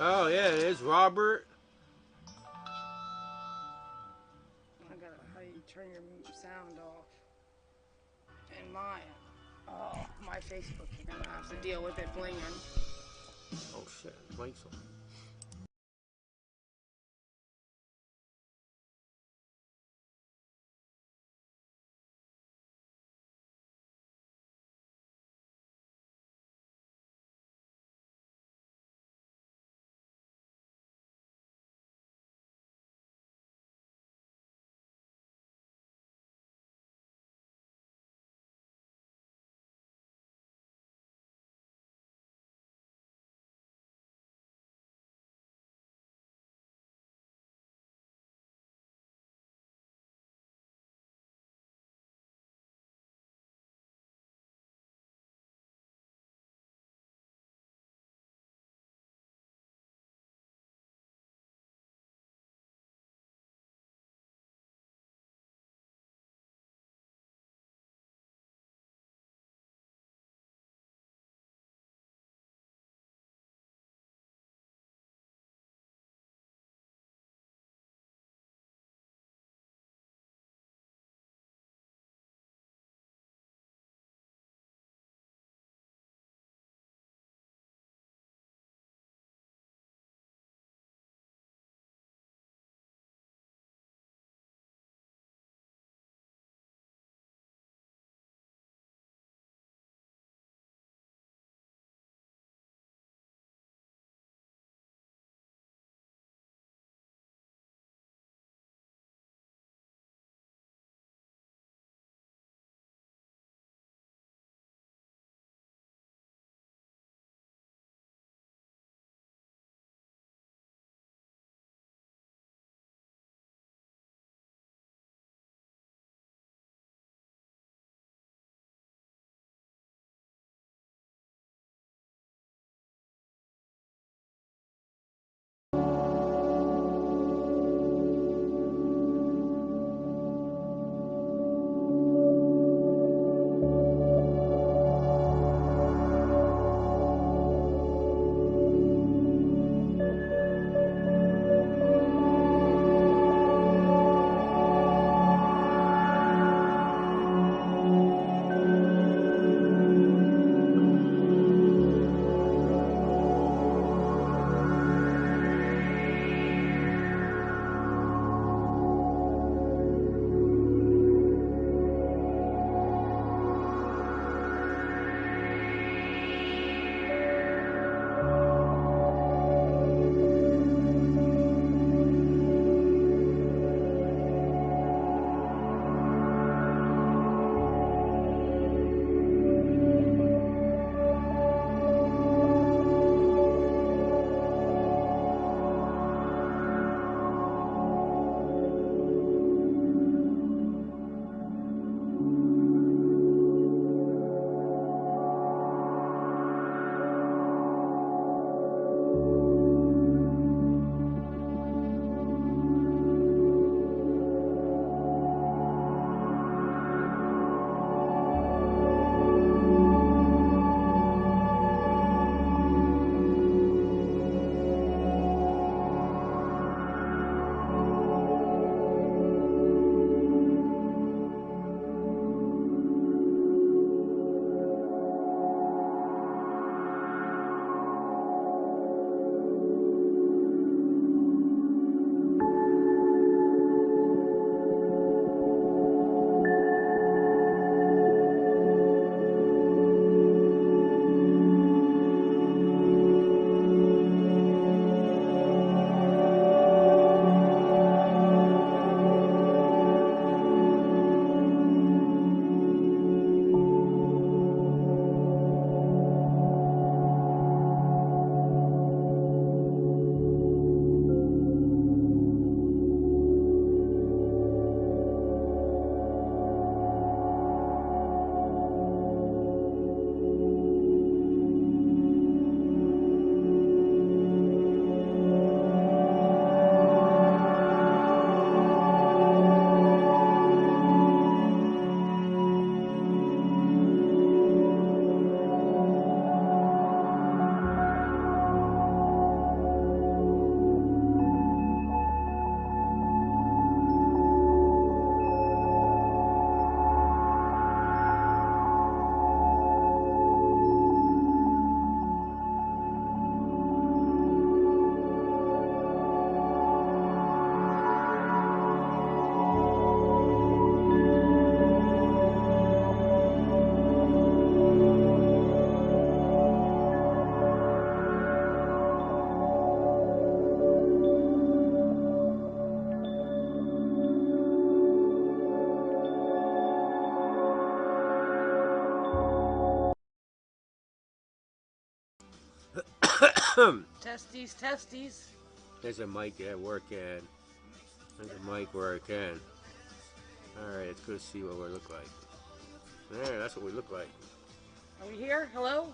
Oh yeah, it is Robert. I gotta how you turn your sound off. And mine. Oh, my Facebook, you're gonna have to deal with it blinging. Oh shit, lights on. Testes, testes. There's a mic working. There's a mic working. Alright, let's go see what we look like. There, that's what we look like. Are we here? Hello?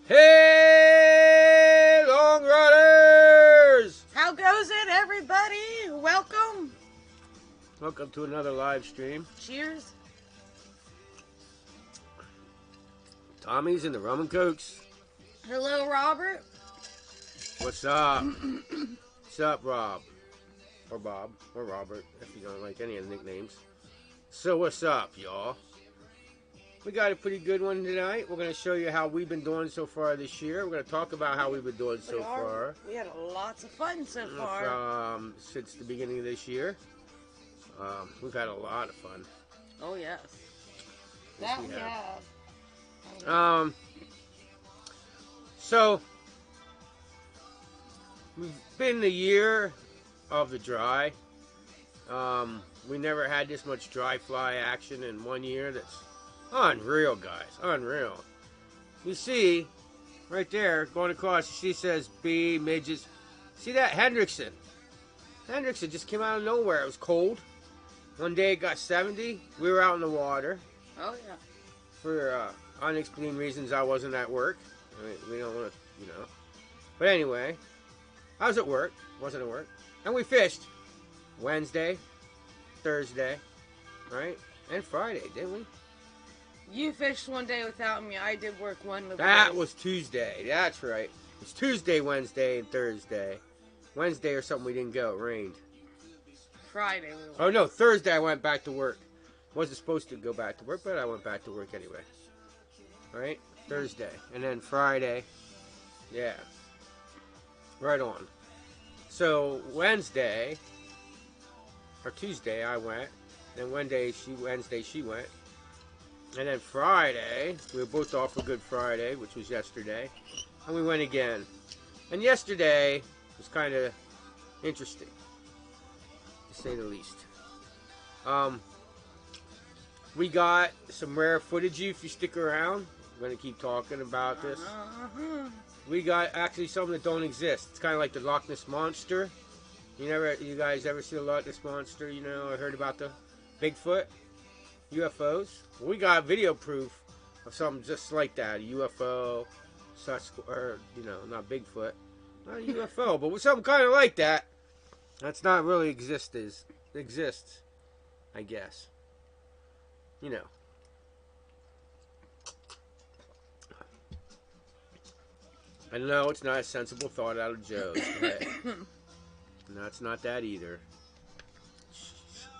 Hey, Long Riders! How goes it, everybody? Welcome. Welcome to another live stream. Cheers. Tommy's and the Rum and Cokes. Hello, Robert. What's up? What's up, Rob? Or Bob. Or Robert, if you don't like any of the nicknames. So what's up, y'all? We got a pretty good one tonight. We're going to show you how we've been doing so far this year. We're going to talk about how we've been doing so far. We had lots of fun so far. Since the beginning of this year. We've had a lot of fun. Oh, yes. That we have. So, we've been the year of the dry. We never had this much dry fly action in 1 year. That's unreal, guys. Unreal. You see, right there, going across, she says B, midgets. See that? Hendrickson. Hendrickson just came out of nowhere. It was cold. One day it got 70. We were out in the water. Oh, yeah. For unexplained reasons, I wasn't at work. I mean, we don't want to, you know. But anyway, I was at work. Wasn't at work. And we fished Wednesday, Thursday, right? And Friday, didn't we? You fished one day without me. I did work one of the That days. was Tuesday. That's right. It's Tuesday, Wednesday, and Thursday. Wednesday or something we didn't go. It rained. Friday we went. Oh, no. Thursday I went back to work. Wasn't supposed to go back to work, but I went back to work anyway. Right? Thursday. And then Friday. Yeah. Right on. So, Wednesday, or Tuesday, I went. Then Wednesday, she went. And then Friday, we were both off for Good Friday, which was yesterday. And we went again. And yesterday was kind of interesting, to say the least. We got some rare footage if you stick around. I'm going to keep talking about this. We got actually something that don't exist. It's kind of like the Loch Ness Monster. You guys ever see the Loch Ness Monster? You know, I heard about the Bigfoot, UFOs. Well, we got video proof of something just like that. A UFO, or, you know, not Bigfoot. Not a UFO, but something kind of like that. That's not really exists, I guess. You know. I know it's not a sensible thought out of Joe's, but no, it's not that either.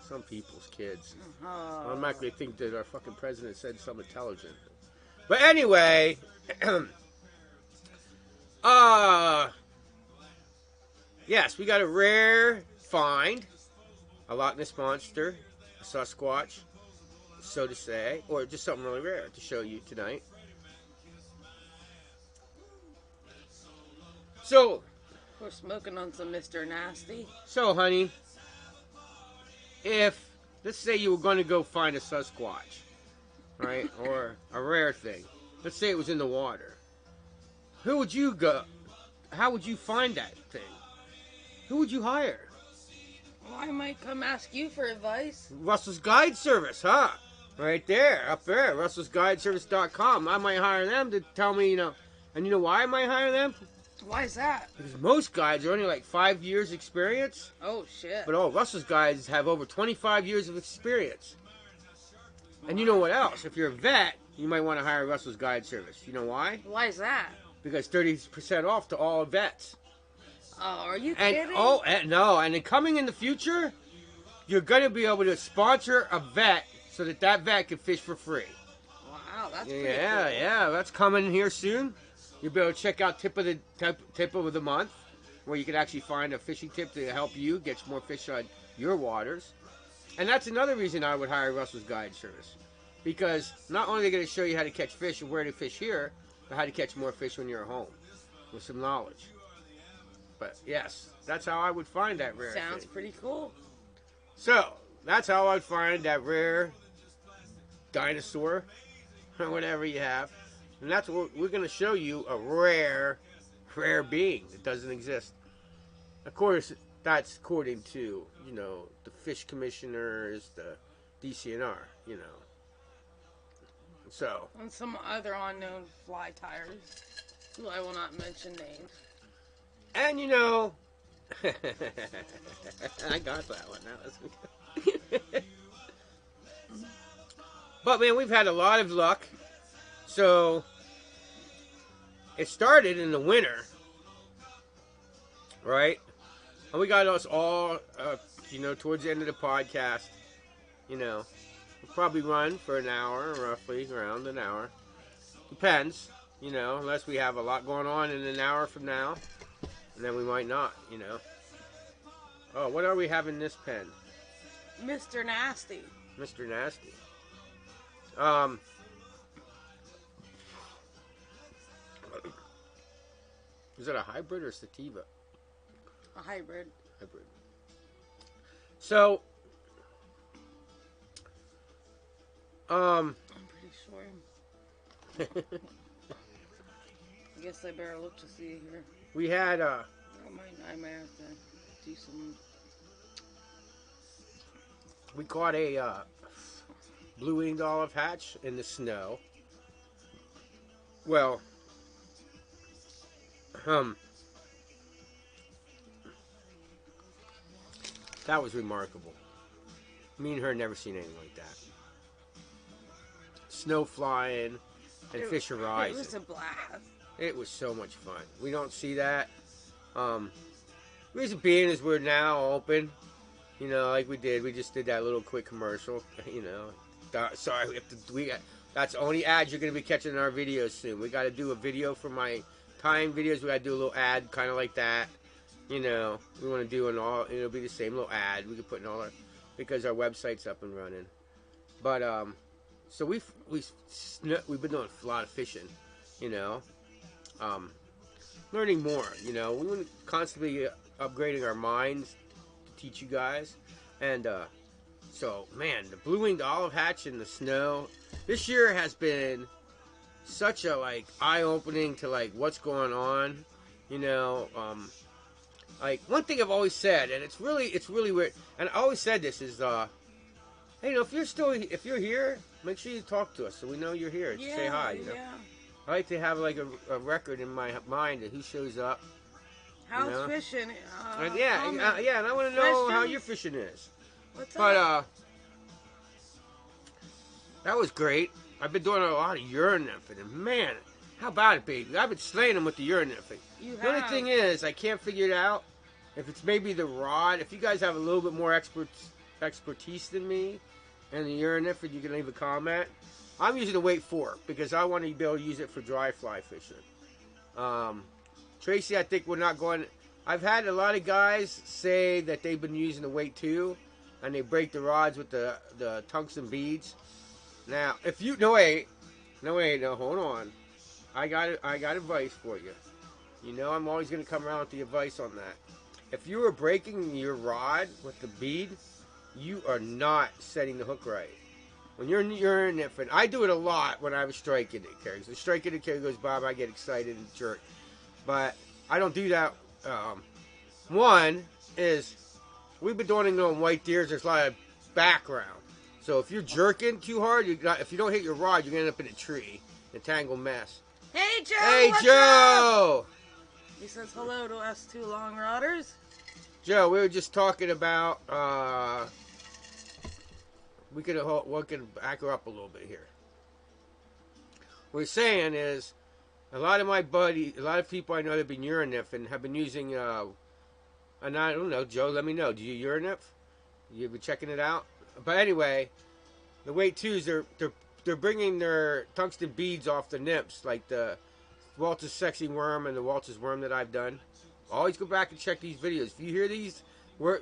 Some people's kids. I'm not going to think that our fucking president said something intelligent. But anyway, yes, we got a rare find. A Loch Ness Monster, a Sasquatch, so to say, or just something really rare to show you tonight. So, We're smoking on some Mr. Nasty. So, honey, if, let's say you were going to go find a Sasquatch, right, or a rare thing. Let's say it was in the water. Who would you go? How would you find that thing? Who would you hire? Well, I might come ask you for advice. Russell's Guide Service, huh? Right there, up there, russellsguideservice.com. I might hire them to tell me, you know, and you know why I might hire them? Why is that? Because most guides are only like 5 years experience. Oh, shit. But Russell's guides have over 25 years of experience. And you know what else? If you're a vet, you might want to hire Russell's Guide Service. You know why? Why is that? Because 30% off to all vets. Oh, are you And kidding? no, and then coming in the future, you're going to be able to sponsor a vet so that that vet can fish for free. Wow, that's pretty cool. Yeah, that's coming here soon. You'll be able to check out tip of the month, where you can actually find a fishing tip to help you get more fish on your waters. And that's another reason I would hire Russell's Guide Service. Because not only are they going to show you how to catch fish and where to fish here, but how to catch more fish when you're at home with some knowledge. But yes, that's how I would find that rare Sounds thing. pretty cool. So, that's how I'd find that rare dinosaur or whatever you have. And that's what we're going to show you, a rare rare being that doesn't exist. Of course, that's according to, the fish commissioners, the DCNR, So. And some other unknown fly tires, who I will not mention names. And I got that one. That was good. But man, we've had a lot of luck. So it started in the winter, right? And we got us all, towards the end of the podcast. We'll probably run for an hour, roughly around an hour. Depends, unless we have a lot going on in an hour from now. And then we might not, Oh, what are we having this pen? Mr. Nasty. Mr. Nasty. Is it a hybrid or sativa? A hybrid. Hybrid. So, I'm pretty sure. I guess I better look to see here. We had I might have to do some. We caught a blue-winged olive hatch in the snow. Well, that was remarkable. Me and her never seen anything like that. Snow flying and fish arising. It was a blast. It was so much fun. We don't see that. Reason being is we're now open. Like we did. We just did that little quick commercial. Sorry, that's the only ads you're going to be catching in our videos soon. We got to do a video for my time videos. We got to do a little ad kind of like that. We want to do it'll be the same little ad. We can put in all our, because our website's up and running. But, so we've been doing a lot of fishing, learning more, we were constantly upgrading our minds to teach you guys. And, so, man, the blue-winged olive hatch in the snow, this year has been such a, eye-opening to, what's going on, one thing I've always said, and it's really weird, and I always said this, is, hey, if you're here, make sure you talk to us so we know you're here. Yeah, say hi, Yeah. I like to have, a record in my mind of who shows up. How's fishing? And and I want to know how your fishing is. What's up? But, that was great. I've been doing a lot of urine nymphing, and man, how about it, baby? I've been slaying them with the urine nymphing. The only thing is, I can't figure it out. If it's maybe the rod, if you guys have a little bit more expertise than me and the urine nymphing, you can leave a comment. I'm using the weight 4 because I want to be able to use it for dry fly fishing. Tracy, I think we're not going. I've had a lot of guys say that they've been using the weight 2 and they break the rods with the tungsten beads. Now, if you wait, hold on. I got advice for you. I'm always going to come around with the advice on that. If you are breaking your rod with the bead, you are not setting the hook right. When you're nymphing, I do it a lot when I was striking it, because the striking it carry goes by, I get excited and jerk. But I don't do that. One is, we've been doing it on white deers, there's a lot of background. So if you're jerking too hard, if you don't hit your rod, you're going to end up in a tree. A tangled mess. Hey, Joe! Hey, Joe! Up? He says hello to us two long rodders. Joe, we were just talking about, we could back her up a little bit here. What we're saying is, a lot of people I know that have been urine nymphing have been using, and I don't know, Joe, let me know. Do you urine nymph? You been checking it out? But anyway, the weight 2s, they're bringing their tungsten beads off the nymphs, like the Waltz's Sexy Worm and the Waltz's Worm that I've done. Always go back and check these videos. If you hear these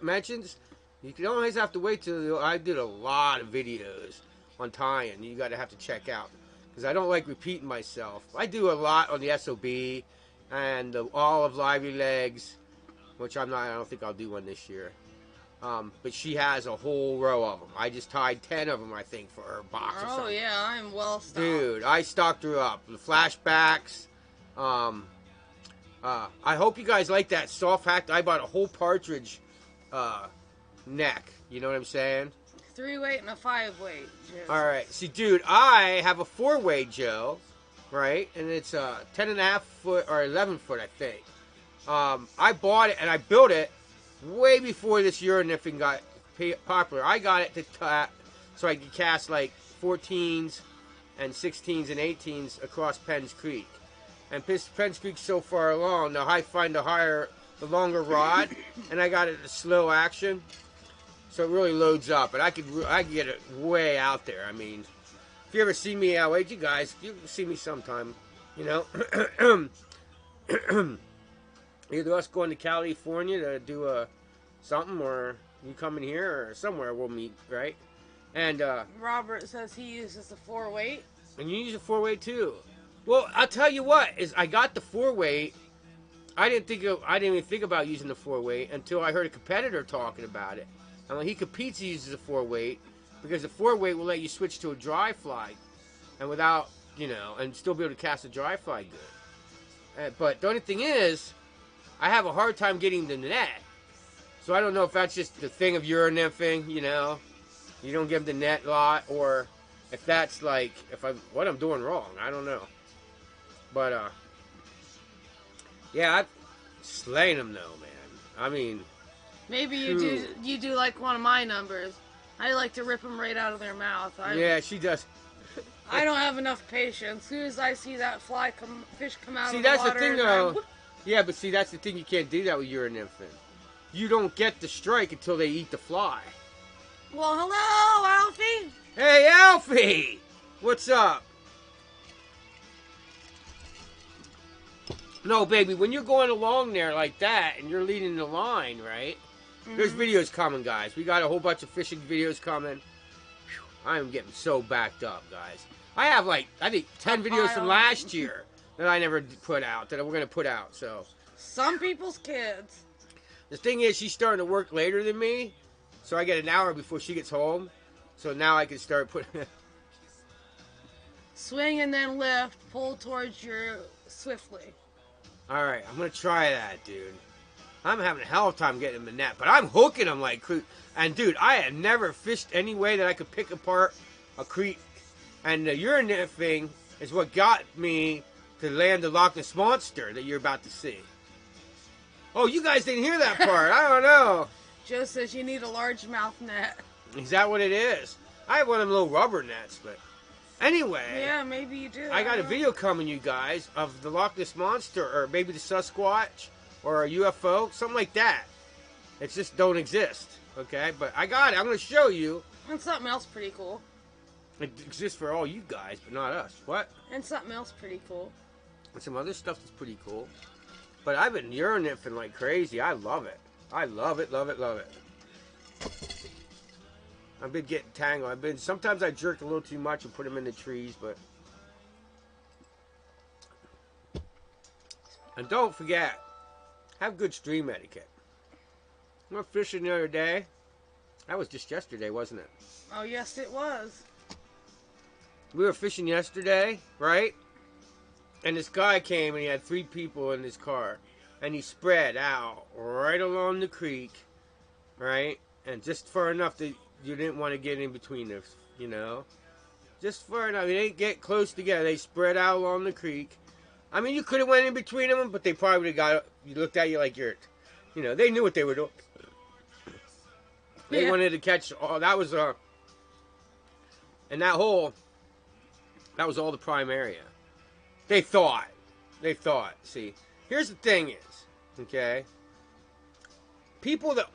mentions, you can always have to wait till I did a lot of videos on tying. You got to have to check out, because I don't like repeating myself. I do a lot on the SOB and the olive lively legs, which I don't think I'll do one this year. But she has a whole row of them. I just tied 10 of them, I think, for her box or something. Oh, yeah, I'm well stocked. Dude, I stocked her up. The flashbacks, I hope you guys like that soft hack. I bought a whole partridge neck. You know what I'm saying? 3-weight and a 5-weight. All right. See, dude, I have a 4-weight, Joe, right? And it's 10.5 foot or 11 foot, I think. I bought it and I built it way before this uriniffing got popular. I got it to so I could cast like 14s and 16s and 18s across Penn's Creek. And Penn's Creek's so far along, now I find the longer rod, and I got it at slow action, so it really loads up. And I could get it way out there. I mean, if you ever see me out, wait, you guys, you can see me sometime, you know. Either us going to California to do something, or you coming here, or somewhere we'll meet, right? And Robert says he uses a 4-weight. And you use a 4-weight too. Well, I'll tell you what, is I got the 4-weight. I didn't even think about using the 4-weight until I heard a competitor talking about it. And when he competes, he uses a 4-weight because the 4-weight will let you switch to a dry fly, and without, you know, and still be able to cast a dry fly good. But the only thing is, I have a hard time getting the net. So I don't know if that's just the thing of urinymphing, you know. You don't give the net a lot, or if that's like, what I'm doing wrong. I don't know. But, yeah, I'm slaying them though, man. I mean, maybe you do like one of my numbers. I like to rip them right out of their mouth. Yeah, she does. I don't have enough patience. As soon as I see that fish come out of the water. See, that's the thing though. Yeah, but see, that's the thing. You can't do that with urinymphing. You don't get the strike until they eat the fly. Well, hello, Alfie. Hey, Alfie! What's up? No, baby, when you're going along there like that and you're leading the line, right? Mm-hmm. There's videos coming, guys. We got a whole bunch of fishing videos coming. Whew, I am getting so backed up, guys. I have like, I think 10 videos from last year that I never put out, that we're going to put out, so. Some people's kids. The thing is, she's starting to work later than me, so I get an hour before she gets home. So now I can start putting... Swing and then lift, pull towards you swiftly. Alright, I'm going to try that, dude. I'm having a hell of a time getting them in the net, but I'm hooking them like... And, dude, I have never fished any way that I could pick apart a creek. And the urinymphing is what got me to land the Loch Ness Monster that you're about to see. Oh, you guys didn't hear that part. I don't know. Joe says you need a largemouth net. Is that what it is? I have one of them little rubber nets, but... Anyway. Yeah, maybe you do. I got a video coming, you guys, of the Loch Ness Monster, or maybe the Sasquatch, or a UFO, something like that. It just don't exist, okay? But I got it. I'm going to show you. And something else pretty cool. It exists for all you guys, but not us. What? And something else pretty cool. And some other stuff that's pretty cool. But I've been urinymphing like crazy. I love it. I love it, love it, love it. I've been getting tangled. Sometimes I jerk a little too much and put them in the trees, but... And don't forget, have good stream etiquette. We were fishing the other day. That was just yesterday, wasn't it? Oh, yes, it was. We were fishing yesterday, right? And this guy came and he had 3 people in his car. And he spread out right along the creek, right? And just far enough that you didn't want to get in between us, you know? Just far enough. They didn't get close together. They spread out along the creek. I mean, you could have went in between them, but they probably would have got, you looked at you like you're, you know, they knew what they were doing. They wanted to catch, that was, and that hole, that was all the prime area. They thought, see. Here's the thing is, okay, people that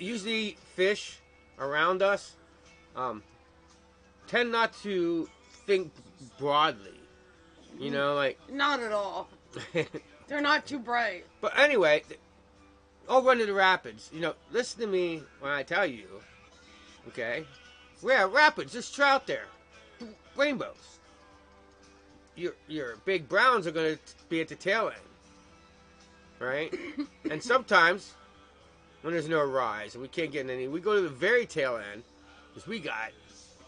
usually fish around us tend not to think broadly, you know, like... Not at all. They're not too bright. But anyway, I'll run to the rapids. You know, listen to me when I tell you, okay? Yeah, rapids, there's trout there. Rainbows. Your big browns are going to be at the tail end. Right? And sometimes, when there's no rise and we can't get any, we go to the very tail end, because we got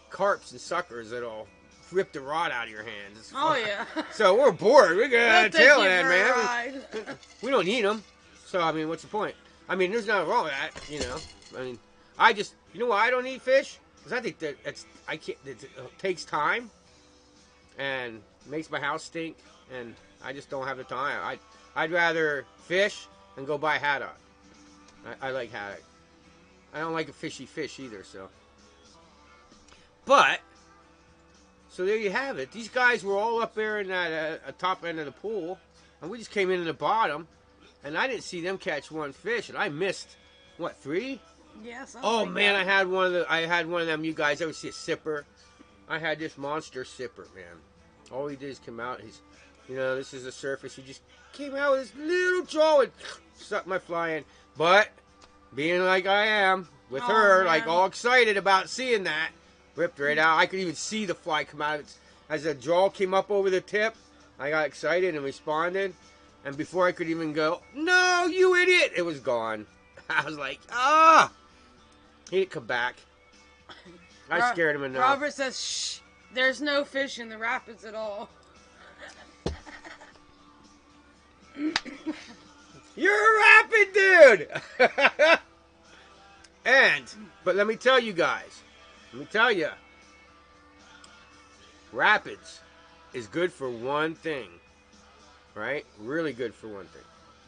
carps and suckers that'll rip the rod out of your hands. It's Oh fun. yeah. So we're bored. We're gonna They'll take tail you that, for a man. ride. We don't need them. So I mean, what's the point? I mean, there's nothing wrong with that. You know. I mean, I just, you know why I don't eat fish? Because I think that it takes time and makes my house stink, and I just don't have the time. I'd rather fish and go buy haddock. I like haddock. I don't like a fishy fish either, so. But, so there you have it. These guys were all up there in that top end of the pool, and we just came in the bottom, and I didn't see them catch one fish, and I missed, what, 3? Yes. Oh man, I had one of them. You guys ever see a sipper? I had this monster sipper, man. All he did is come out. He's, you know, this is the surface. He just came out with this little jaw and sucked my fly in. But being like I am with her, man. like all excited about seeing that, ripped right out. I could even see the fly come out as the jaw came up over the tip. I got excited and responded, and before I could even go, "No, you idiot!" it was gone. I was like, "Ah!" He didn't come back. I scared him enough. Robert says, "Shh, there's no fish in the rapids at all." You're a rapid dude! But let me tell you guys. Let me tell you. Rapids is good for one thing. Right? Really good for one thing.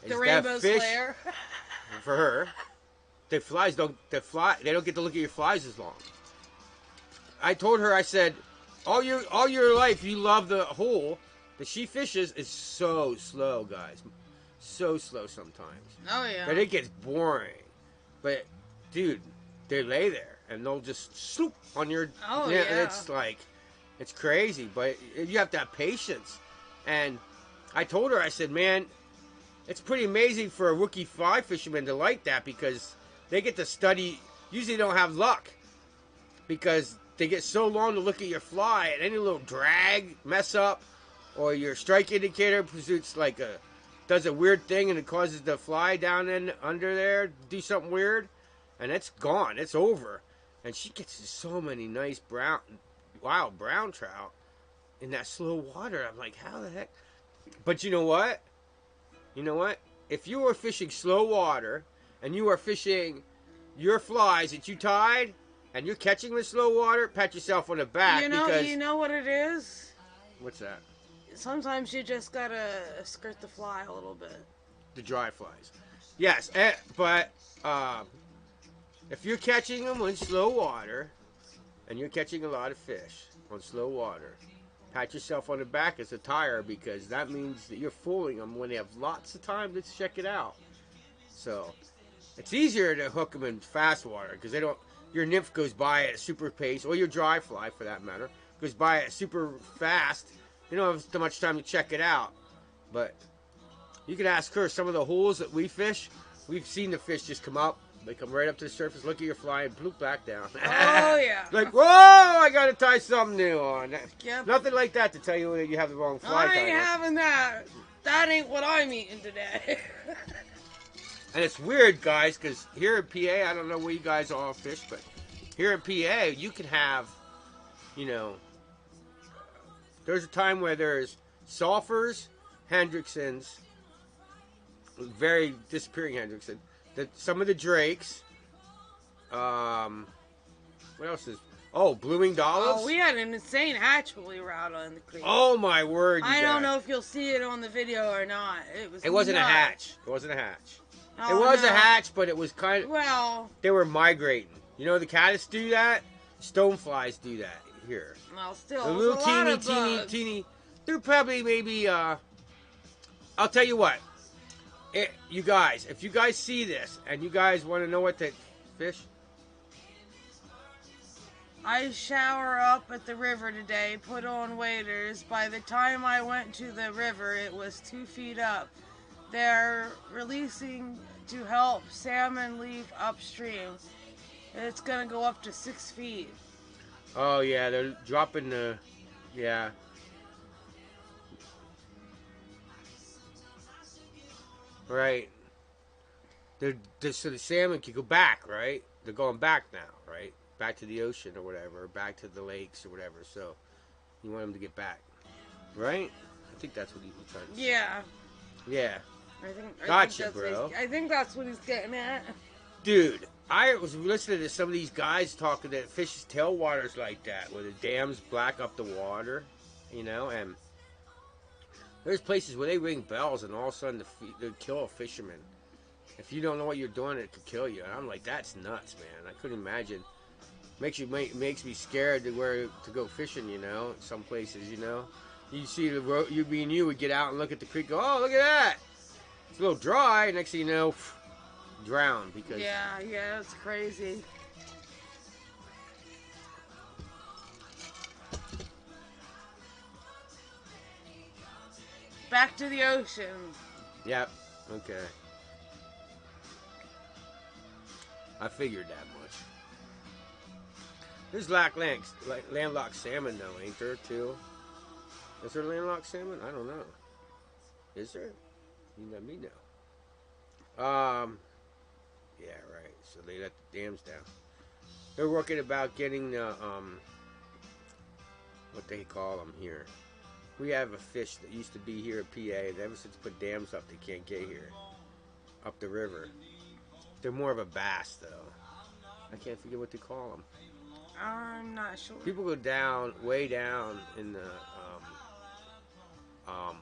The rainbow slayer. For her. They don't get to look at your flies as long. I told her, I said, all your life you love the hole. The she fishes is so slow, guys. So slow sometimes. Oh yeah. But it gets boring. But dude, they lay there and they'll just swoop on your. Oh yeah. It's like, it's crazy. But you have to have patience. And I told her, I said, man, it's pretty amazing for a rookie fly fisherman to like that because they get to study. Usually, they don't have luck because they get so long to look at your fly, and any little drag, mess up, or your strike indicator does a weird thing and it causes the fly down in under there do something weird, and it's gone. It's over. And she gets so many nice wild brown trout in that slow water. I'm like, how the heck? But you know what? You know what? If you are fishing slow water and you are fishing your flies that you tied and you're catching with slow water, pat yourself on the back. You know what it is? What's that? Sometimes you just gotta skirt the fly a little bit. The dry flies. Yes, but if you're catching them in slow water and you're catching a lot of fish on slow water, pat yourself on the back as a tire because that means that you're fooling them when they have lots of time to check it out. So it's easier to hook them in fast water because they don't. Your nymph goes by at a super pace, or your dry fly for that matter, goes by at super fast. You don't have so much time to check it out. But you can ask her, some of the holes that we fish, we've seen the fish just come up. They come right up to the surface, look at your fly, and bloop back down. Oh, yeah. Like, whoa, I got to tie something new on. Yep. Nothing like that to tell you that you have the wrong fly. I ain't having that. That ain't what I'm eating today. And it's weird, guys, because here in PA, I don't know where you guys all fish, but here in PA, you can have, you know, there's a time where there's sulfurs, Hendricksons, very disappearing Hendrickson, some of the drakes, what else is, blooming dollies. Oh, we had an insane hatch when we were out on the creek. Oh, my word, I don't know if you'll see it on the video or not. It wasn't nuts. A hatch. It wasn't a hatch. Oh, it was no. a hatch, but it was kind of... Well... They were migrating. You know the caddis do that? Stoneflies do that here. Well, still, the little teeny, teeny... They're probably maybe... I'll tell you what. You guys, if you guys see this, and you guys want to know what to fish... I shower up at the river today, put on waders. By the time I went to the river, it was 2 feet up. They're releasing to help salmon leave upstream. It's going to go up to 6 feet. Oh, yeah, they're dropping the... Yeah. Right. So the salmon can go back, right? They're going back now, right? Back to the ocean or whatever, back to the lakes or whatever. So You want them to get back, right? I think that's what he was trying to say. Yeah. Yeah. Gotcha, bro. I think that's what he's getting at. Dude, I was listening to some of these guys talking that fish's tailwaters like that, where the dams black up the water, you know, and there's places where they ring bells and all of a sudden they kill a fisherman. If you don't know what you're doing, it could kill you. And I'm like, that's nuts, man. I couldn't imagine. Makes me scared to go fishing, you know. Some places, you know, you see the road. You would get out and look at the creek. Go, oh, look at that. It's a little dry. Next thing you know, drown because. Yeah, it's crazy. Back to the ocean. Yep. Okay. I figured that much. There's landlocked salmon though, ain't there too? Is there landlocked salmon? I don't know. Is there? You let me know. Yeah, right. So they let the dams down. They're working about getting the what they call them here. We have a fish that used to be here at PA, and ever since put dams up, they can't get here up the river. They're more of a bass, though. I can't forget what they call them. I'm not sure. People go down, way down in the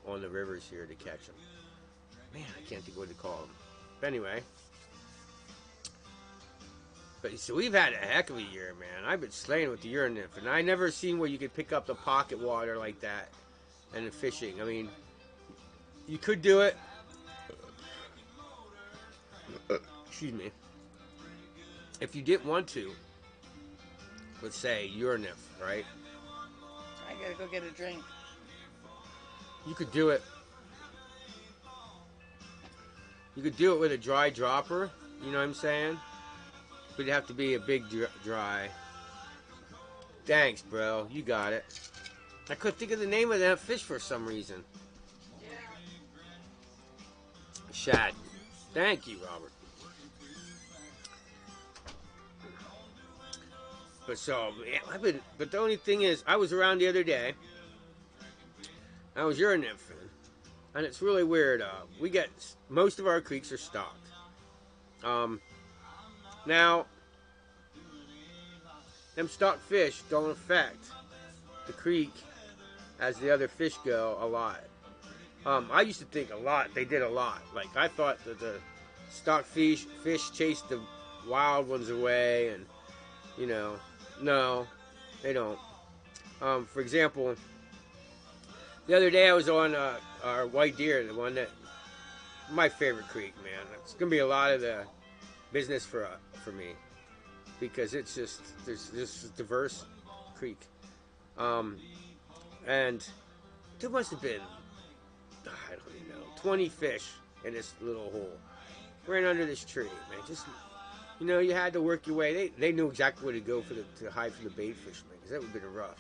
on the rivers here to catch them. Man, I can't think what they call them. But anyway, so we've had a heck of a year, man. I've been slaying with the Euro nymph, and I never seen where you could pick up the pocket water like that and the fishing. I mean, you could do it. Excuse me. If you didn't want to, let's say Euro nymph, right? I gotta go get a drink. You could do it. You could do it with a dry dropper. You know what I'm saying? But it'd have to be a big dry. Thanks, bro. You got it. I couldn't think of the name of that fish for some reason. Yeah. Shad. Thank you, Robert. But so, man, but the only thing is, I was around the other day. I was Euro nymphing. And it's really weird. We get, most of our creeks are stocked. Now, them stocked fish don't affect the creek as the other fish go a lot. I used to think they did a lot. Like, I thought that the stocked fish chased the wild ones away, and, you know, no, they don't. For example, the other day I was on our white deer, the one that, my favorite creek, man. It's gonna be a lot of the business for me, because it's just, there's this diverse creek, and there must have been, I don't even know, 20 fish in this little hole, right under this tree, man. Just, you know, you had to work your way. They knew exactly where to go to hide from the bait fishermen, because that would have been rough.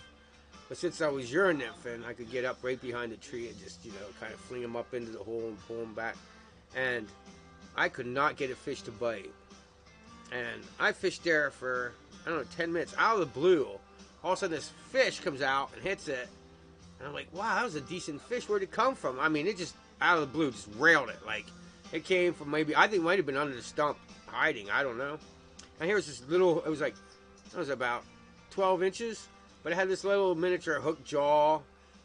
But since I was Euro nymphing, I could get up right behind the tree and just, you know, kind of fling them up into the hole and pull them back. And I could not get a fish to bite. And I fished there for, I don't know, 10 minutes. Out of the blue, all of a sudden this fish comes out and hits it. And I'm like, wow, that was a decent fish. Where'd it come from? I mean, it just, out of the blue, just railed it. Like, it came from maybe, I think it might have been under the stump hiding. I don't know. And here's this little, it was about 12 inches. But it had this little miniature hook jaw,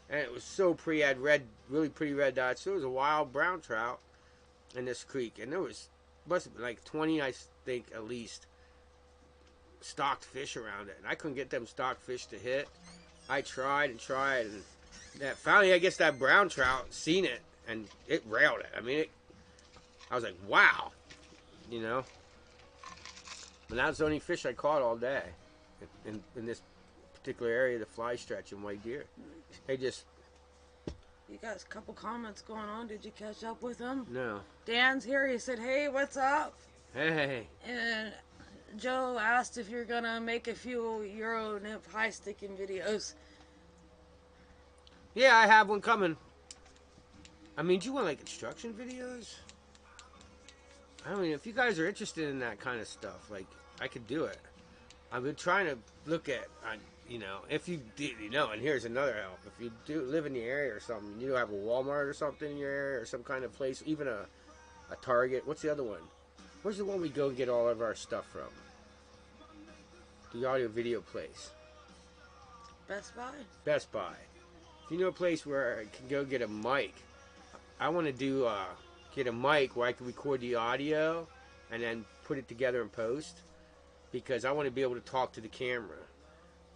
and it was so pretty. It had really pretty red dots. So it was a wild brown trout in this creek, and there must have been like 20, I think, at least, stocked fish around it. And I couldn't get them stocked fish to hit. I tried, and finally, I guess that brown trout seen it, and it railed it. I mean, I was like, wow, you know. And that was the only fish I caught all day in this particular area, the fly stretch and white deer. They just... You got a couple comments going on. Did you catch up with them? No. Dan's here. He said, hey, what's up? Hey. And Joe asked if you're going to make a few Euro nymph high sticking videos. Yeah, I have one coming. I mean, do you want like instruction videos? I mean, if you guys are interested in that kind of stuff, like, I could do it. I've been trying to look at you know, if you did, you know, and here's another help. If you do live in the area or something, you have a Walmart or something in your area or some kind of place, even a Target. What's the other one? Where's the one we go get all of our stuff from? The audio video place. Best Buy? Best Buy. If you know a place where I can go get a mic, I want to do get a mic where I can record the audio and then put it together in post, because I want to be able to talk to the camera.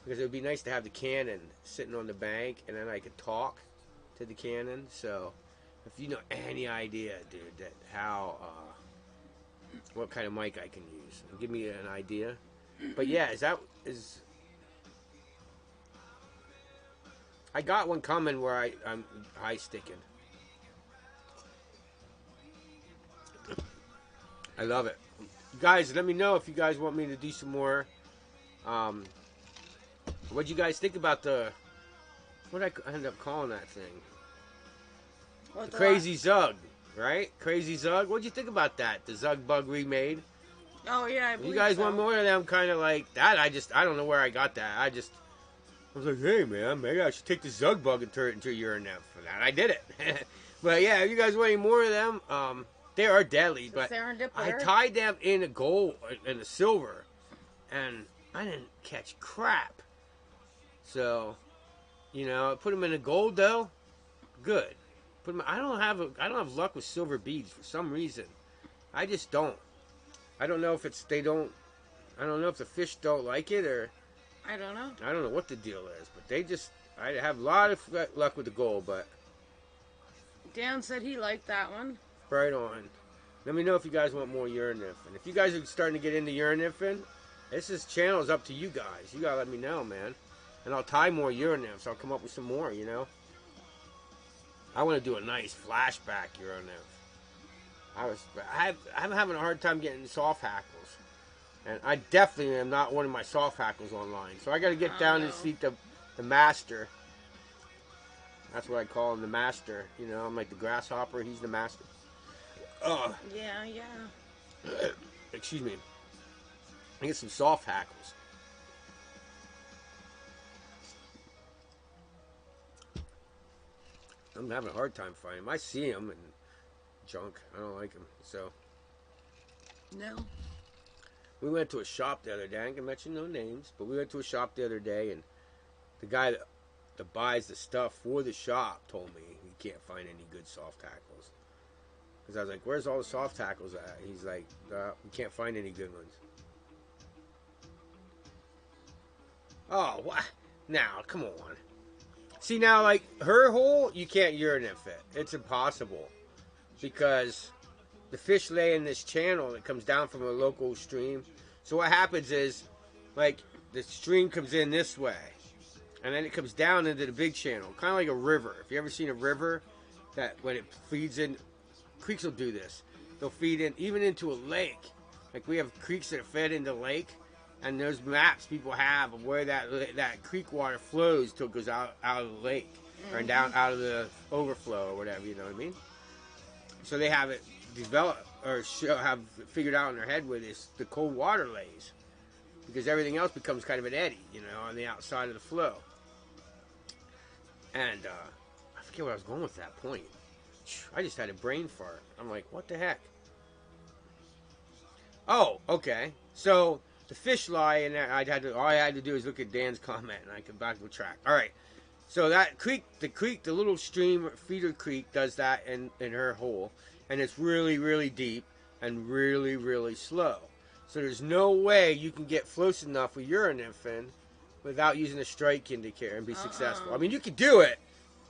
Because it would be nice to have the Canon sitting on the bank and then I could talk to the Canon. So if you know any idea, dude, that how what kind of mic I can use, give me an idea. But yeah, is I got one coming where I'm high sticking. I love it. You guys, let me know if you guys want me to do some more. What'd you guys think about what I end up calling that thing? The Crazy Zug, right? Crazy Zug. What'd you think about that? The Zug Bug remade. Oh yeah, I believe you guys so. want more of them kind of like that? I don't know where I got that. I was like, hey man, maybe I should take the Zug Bug and turn it into a urine for that. I did it. But yeah, if you guys want any more of them, they are deadly. But I tied them in a gold and a silver, and I didn't catch crap. So, you know, I put them in a gold though. Good. I don't have luck with silver beads for some reason. I just don't. I don't know if I don't know if the fish don't like it, or I don't know. I don't know what the deal is, but I have a lot of luck with the gold, but Dan said he liked that one. Right on. Let me know if you guys want more urine nymphing. If you guys are starting to get into urine nymphing, this channel is up to you guys. You gotta let me know, man. And I'll tie more urine nymphs. I'll come up with some more, you know. I want to do a nice flashback urine nymph. I'm having a hard time getting soft hackles, and I definitely am not one of my soft hackles online. So I got to get down and see the master. That's what I call him, the master. You know, I'm like the grasshopper. He's the master. Yeah. Excuse me. I get some soft hackles. I'm having a hard time finding them. I see them and junk. I don't like them. So. No. We went to a shop the other day. I can mention no names, but we went to a shop the other day, and the guy that buys the stuff for the shop told me he can't find any good soft hackles. Because I was like, where's all the soft hackles at? He's like, we can't find any good ones. Oh, what? Now, come on. See, now, like, her hole, you can't urine nymph it. It's impossible. Because the fish lay in this channel that comes down from a local stream. So what happens is, like, the stream comes in this way. And then it comes down into the big channel. Kind of like a river. If you ever seen a river, that when it feeds in, creeks will do this. They'll feed in, even into a lake. Like, we have creeks that are fed into the lake. And there's maps people have of where that creek water flows till it goes out of the lake. Or down out of the overflow or whatever, you know what I mean? So they have it developed, or have figured out in their head where the cold water lays. Because everything else becomes kind of an eddy, you know, on the outside of the flow. And I forget where I was going with that point. I just had a brain fart. I'm like, what the heck? Oh, okay. So the fish lie in there. All I had to do is look at Dan's comment, and I could back to track. All right. So that creek, the little stream, feeder creek, does that in her hole, and it's really, really deep and really, really slow. So there's no way you can get close enough with urine nymphing without using a strike indicator and be successful. I mean, you could do it.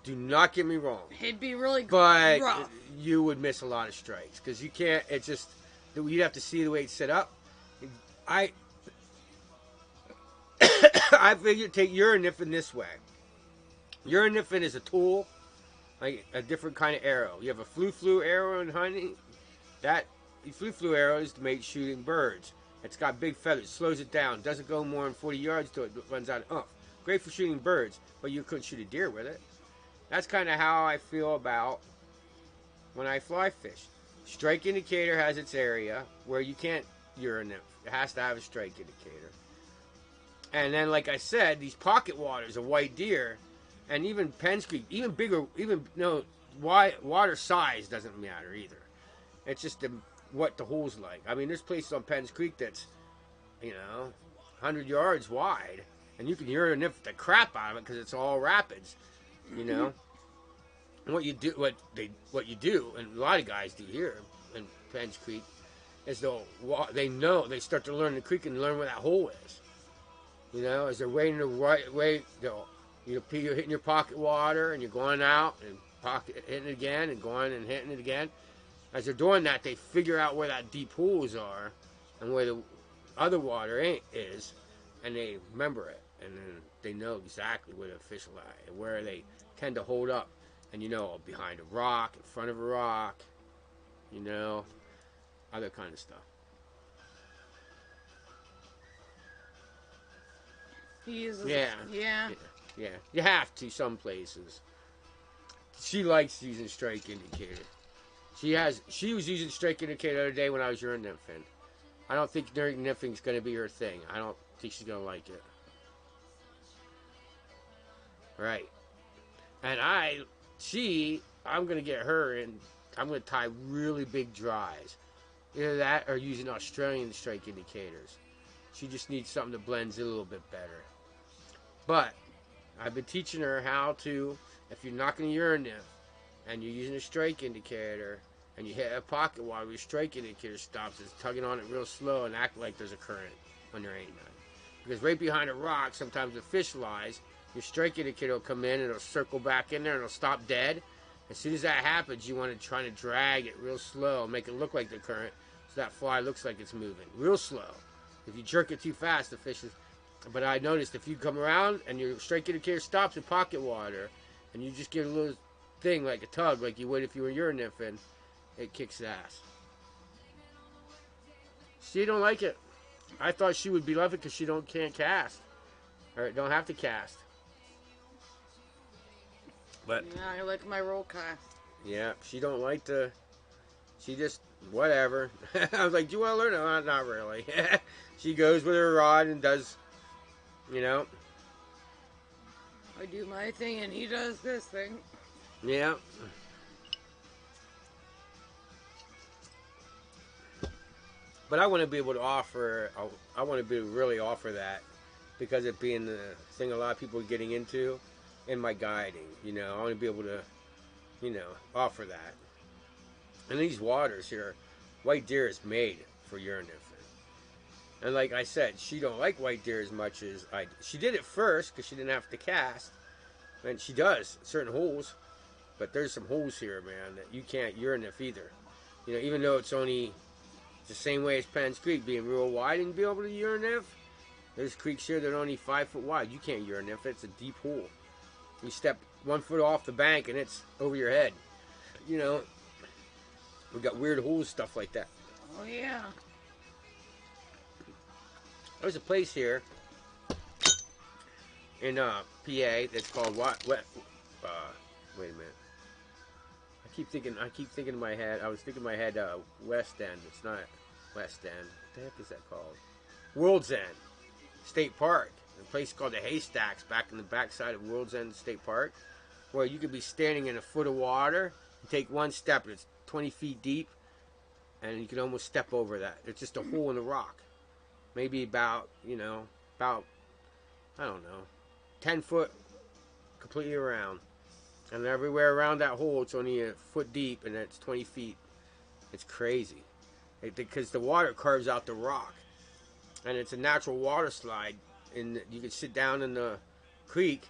Do not get me wrong. It'd be really but rough. You would miss a lot of strikes because you can't. It's just you'd have to see the way it's set up. I figured take urine nymphing this way. Urine nymphing is a tool, like a different kind of arrow. You have a flu arrow in hunting. That flu arrow is to make shooting birds. It's got big feathers, slows it down, doesn't go more than 40 yards till it runs out of oomph. Great for shooting birds, but you couldn't shoot a deer with it. That's kind of how I feel about when I fly fish. Strike indicator has its area where you can't urine nymph. It has to have a strike indicator. And then, like I said, these pocket waters of white deer, and even Penns Creek, even bigger, even no water size doesn't matter either. It's just what the hole's like. I mean, there's places on Penns Creek that's, 100 yards wide, and you can hear the crap out of it because it's all rapids, And what you do, and a lot of guys do here in Penns Creek, is they start to learn the creek and learn where that hole is. As they're wading the right way, you're hitting your pocket water and you're going out and hitting it again and going and hitting it again. As they're doing that, they figure out where that deep holes are and where the other water is, and they remember it, and then they know exactly where the fish lie and where they tend to hold up, and behind a rock, in front of a rock, other kind of stuff. Yeah. You have to some places. She likes using strike indicator. She was using strike indicator the other day when I was urine nymphing. I don't think urine nymphing is going to be her thing. I don't think she's going to like it. Right. And I'm going to get her in. I'm going to tie really big dries. Either that or using Australian strike indicators. She just needs something that blends in a little bit better. But I've been teaching her how to, if you're knocking a urine nymph and you're using a strike indicator and you hit a pocket water, your strike indicator stops, it's tugging on it real slow and act like there's a current when there ain't none. Because right behind a rock, sometimes the fish lies, your strike indicator will come in and it'll circle back in there and it'll stop dead. As soon as that happens, you want to try to drag it real slow, make it look like the current, so that fly looks like it's moving real slow. If you jerk it too fast, the fish is... But I noticed if you come around and your strike indicator stops in pocket water and you just give a little thing like a tug like you would if you were urine nymphing, it kicks ass. She don't like it. I thought she would be loving it because she can't cast. Or don't have to cast. But yeah, I like my roll cast. Yeah, she don't like to... She just... Whatever. I was like, do you want to learn it? Not really. She goes with her rod and does... I do my thing and he does this thing. Yeah. But I want to be able to offer, I want to be really offer that because it being the thing a lot of people are getting into in my guiding, I want to be able to, offer that. And these waters here, white deer is made for urine nymphing. And like I said, she don't like white deer as much as I do. She did it first because she didn't have to cast. And she does, certain holes. But there's some holes here, man, that you can't urine nymph either. Even though it's only the same way as Penns Creek, being real wide and be able to urine nymph. There's creeks here that are only 5 foot wide. You can't urine nymph. It's a deep hole. You step 1 foot off the bank and it's over your head. We got weird holes, stuff like that. Oh, yeah. There's a place here in PA that's called what? Wait a minute. I keep thinking in my head. I was thinking in my head West End. It's not West End. What the heck is that called? World's End State Park. A place called the Haystacks back in the backside of World's End State Park, where you could be standing in a foot of water and take one step and it's 20 feet deep, and you can almost step over that. It's just a hole in the rock. Maybe about, I don't know, 10 foot completely around. And everywhere around that hole, it's only a foot deep and it's 20 feet. It's crazy. Because the water carves out the rock. And it's a natural water slide. And you can sit down in the creek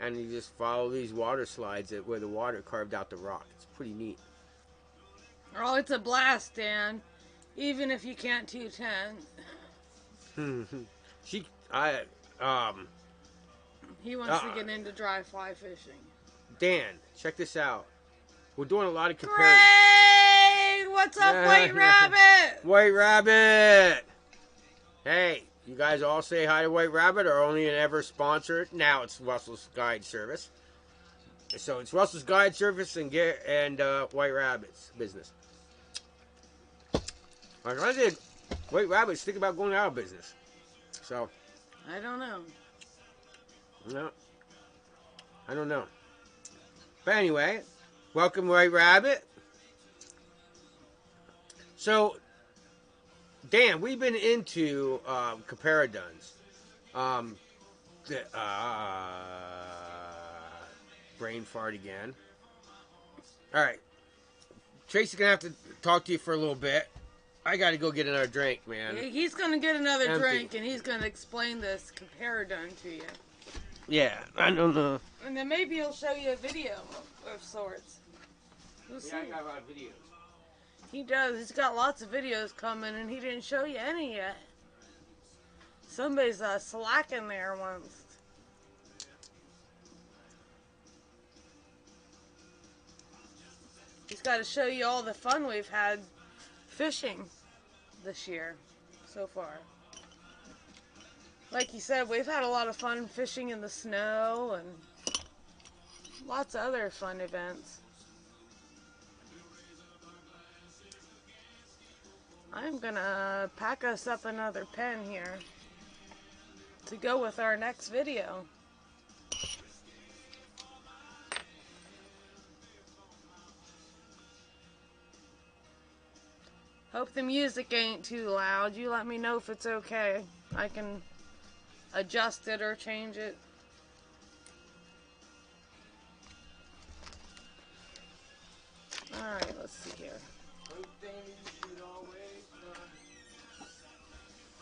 and you just follow these water slides where the water carved out the rock. It's pretty neat. Oh, it's a blast, Dan. Even if you can't 210. He wants to get into dry fly fishing. Dan, check this out. We're doing a lot of comparing. Great! What's up, White Rabbit? White Rabbit! Hey, you guys all say hi to White Rabbit, or only an ever sponsor? Now it's Russell's Guide Service. So it's Russell's Guide Service and White Rabbit's business. Like I did, White Rabbit's thinking about going out of business. So I don't know. No. I don't know. But anyway, welcome, White Rabbit. So, Dan, we've been into comparisons. Brain fart again. All right. Tracy's going to have to talk to you for a little bit. I got to go get another drink, man. He's going to get another Empty. drink, and he's going to explain this comparidon to you. Yeah, I don't know. And then maybe he'll show you a video of sorts. We'll see. I got a lot of videos. He does. He's got lots of videos coming, and he didn't show you any yet. Somebody's slacking there once. He's got to show you all the fun we've had fishing this year so far. Like you said, we've had a lot of fun fishing in the snow and lots of other fun events. I'm gonna pack us up another pen here to go with our next video. Hope the music ain't too loud. You let me know if it's okay. I can adjust it or change it. Alright, let's see here.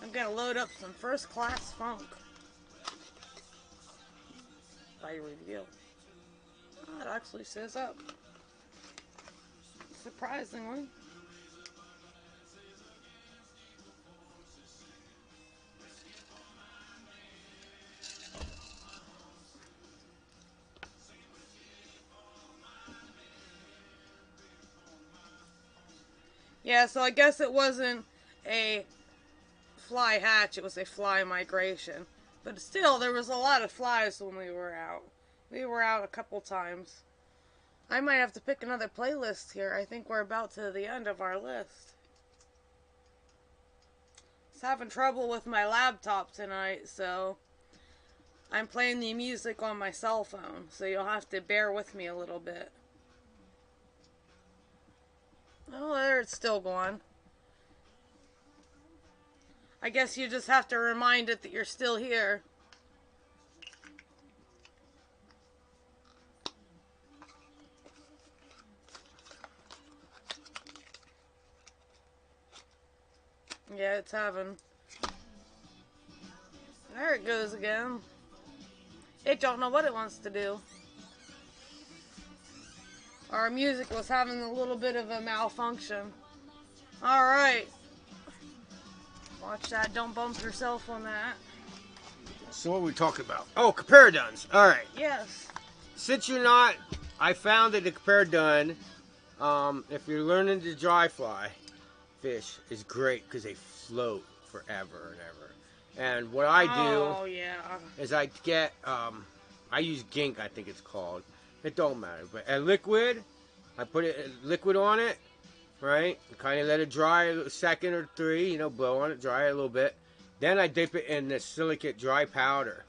I'm gonna load up some first class funk by review. Oh, it actually says up. Surprisingly. Yeah, so I guess it wasn't a fly hatch, it was a fly migration. But still, there was a lot of flies when we were out. We were out a couple times. I might have to pick another playlist here. I think we're about to the end of our list. I was having trouble with my laptop tonight, so I'm playing the music on my cell phone. So you'll have to bear with me a little bit. Oh, there it's still going. I guess you just have to remind it that you're still here. Yeah, it's having... There it goes again. It don't know what it wants to do. Our music was having a little bit of a malfunction. Alright. Watch that. Don't bump yourself on that. So what are we talking about? Oh, comparidons. All right. Yes. Since you're not, I found that the comparidon, if you're learning to dry fly fish, is great because they float forever and ever. And what I do is I get, I use gink, I think it's called. It don't matter, but a liquid, I put liquid on it, right? Kind of let it dry a second or three, you know, blow on it, dry it a little bit. Then I dip it in the silicate dry powder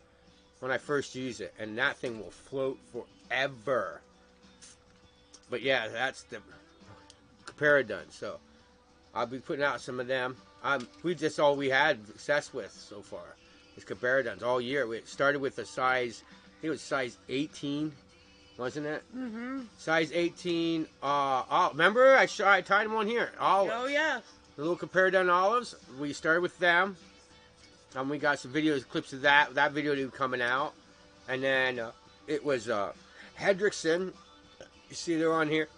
when I first use it, and that thing will float forever. But yeah, that's the comparidon. So I'll be putting out some of them. That's all we had success with so far is comparidons all year. We started with a size, I think it was size 18. Wasn't it? Mm-hmm. Size 18. Remember, I tied them on here. Olives. Oh, yeah. The little comparidon olives. We started with them. We got some videos, clips of that. That video will be coming out. And then it was Hendrickson. You see they're on here.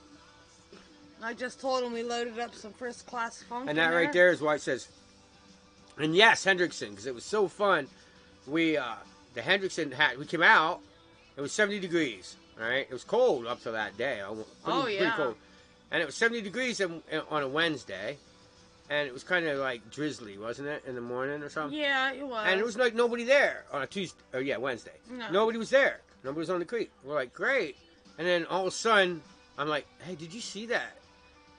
I just told him we loaded up some first class funk. And that right there is why it says. And yes, Hendrickson, because it was so fun. The Hendrickson hat. We came out. It was 70 degrees. All right, it was cold up to that day. Pretty cold. And it was 70 degrees on a Wednesday, and it was kind of like drizzly, wasn't it, in the morning or something? Yeah, it was. And it was like nobody there on a Tuesday. Wednesday. No. Nobody was there. Nobody was on the creek. We're like, great. And then all of a sudden, I'm like, hey, did you see that?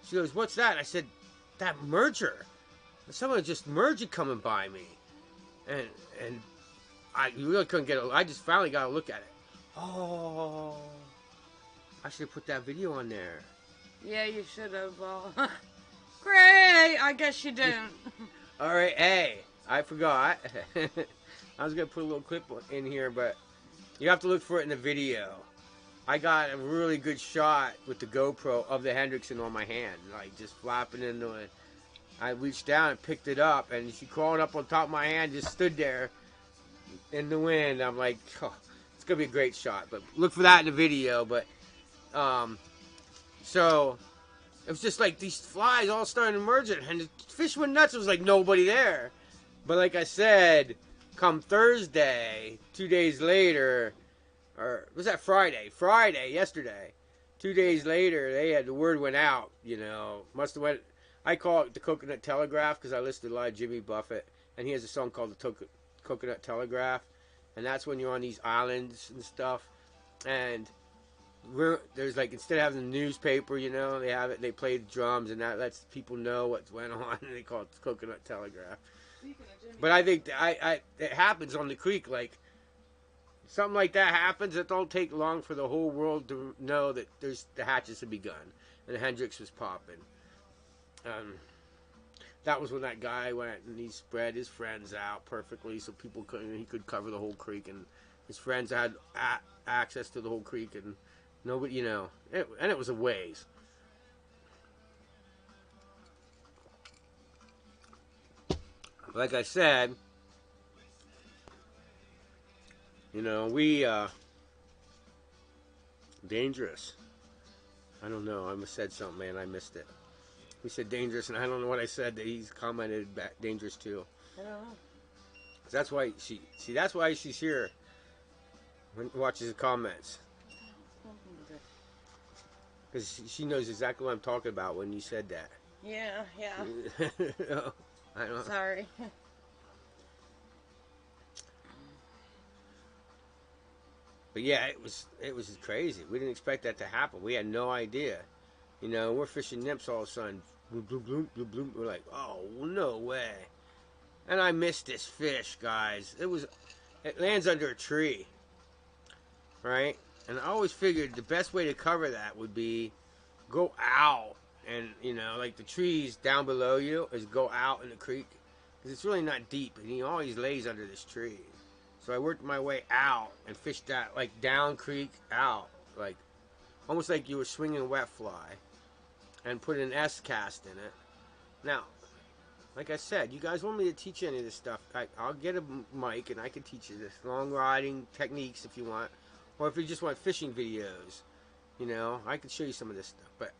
She goes, what's that? I said, that merger. Someone just merged coming by me, and you really couldn't get it. I just finally got to look at it. Oh, I should have put that video on there. Yeah, you should have. Great. I guess you didn't. All right, hey, I forgot. I was gonna put a little clip in here, but you have to look for it in the video. I got a really good shot with the GoPro of the Hendrickson on my hand, like just flapping into it. I reached down and picked it up, and she crawled up on top of my hand, just stood there in the wind. I'm like, oh, it's gonna be a great shot. But look for that in the video. But so it was just like these flies all started emerging, and the fish went nuts. It was like nobody there. But like I said, come Thursday, 2 days later, or was that Friday? Friday, yesterday. 2 days later, the word went out. You know, must have went. I call it the Coconut Telegraph because I listened to a lot of Jimmy Buffett, and he has a song called the Coconut Telegraph, and that's when you're on these islands and stuff, and there's like, instead of having the newspaper, you know, they play the drums, and that lets people know what's went on, and they call it the Coconut Telegraph. But I think it happens on the creek, like something like that happens. It don't take long for the whole world to know that the hatches have begun, and the Hendricks was popping. That was when that guy went and he spread his friends out perfectly so he could cover the whole creek, and his friends had access to the whole creek, and nobody, you know, and it was a ways. Like I said, you know, we dangerous. I don't know. I must said something, man. I missed it. We said dangerous, and I don't know what I said that he's commented back dangerous too. I don't know. That's why that's why she's here. Watches the comments. Because she knows exactly what I'm talking about when you said that. Yeah. I don't. Sorry. But yeah, it was crazy. We didn't expect that to happen. We had no idea. You know, we're fishing nymphs all of a sudden. Bloom, bloom, bloom, bloom, bloom. We're like, oh, no way. And I missed this fish, guys. It lands under a tree. Right? And I always figured the best way to cover that would be go out. And, you know, like the trees down below you is go out in the creek. Because it's really not deep. And he always lays under this tree. So I worked my way out and fished that, like, down creek out. Like, almost like you were swinging a wet fly. And put an S cast in it. Now, like I said, you guys want me to teach you any of this stuff, I'll get a mic and I can teach you this. Long riding techniques if you want. Or if you just want fishing videos. You know, I can show you some of this stuff. But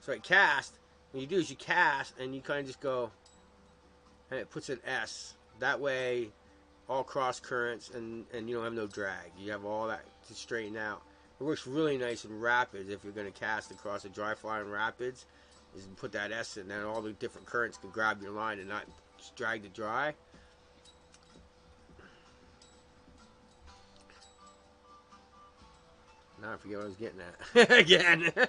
so I cast. What you do is you cast and you kind of just go. And it puts an S. That way, all cross currents and you don't have no drag. You have all that to straighten out. It works really nice in rapids if you're going to cast across a dry fly in rapids. Is you put that S in, then all the different currents can grab your line and not drag the dry. Now I forget what I was getting at. Again. I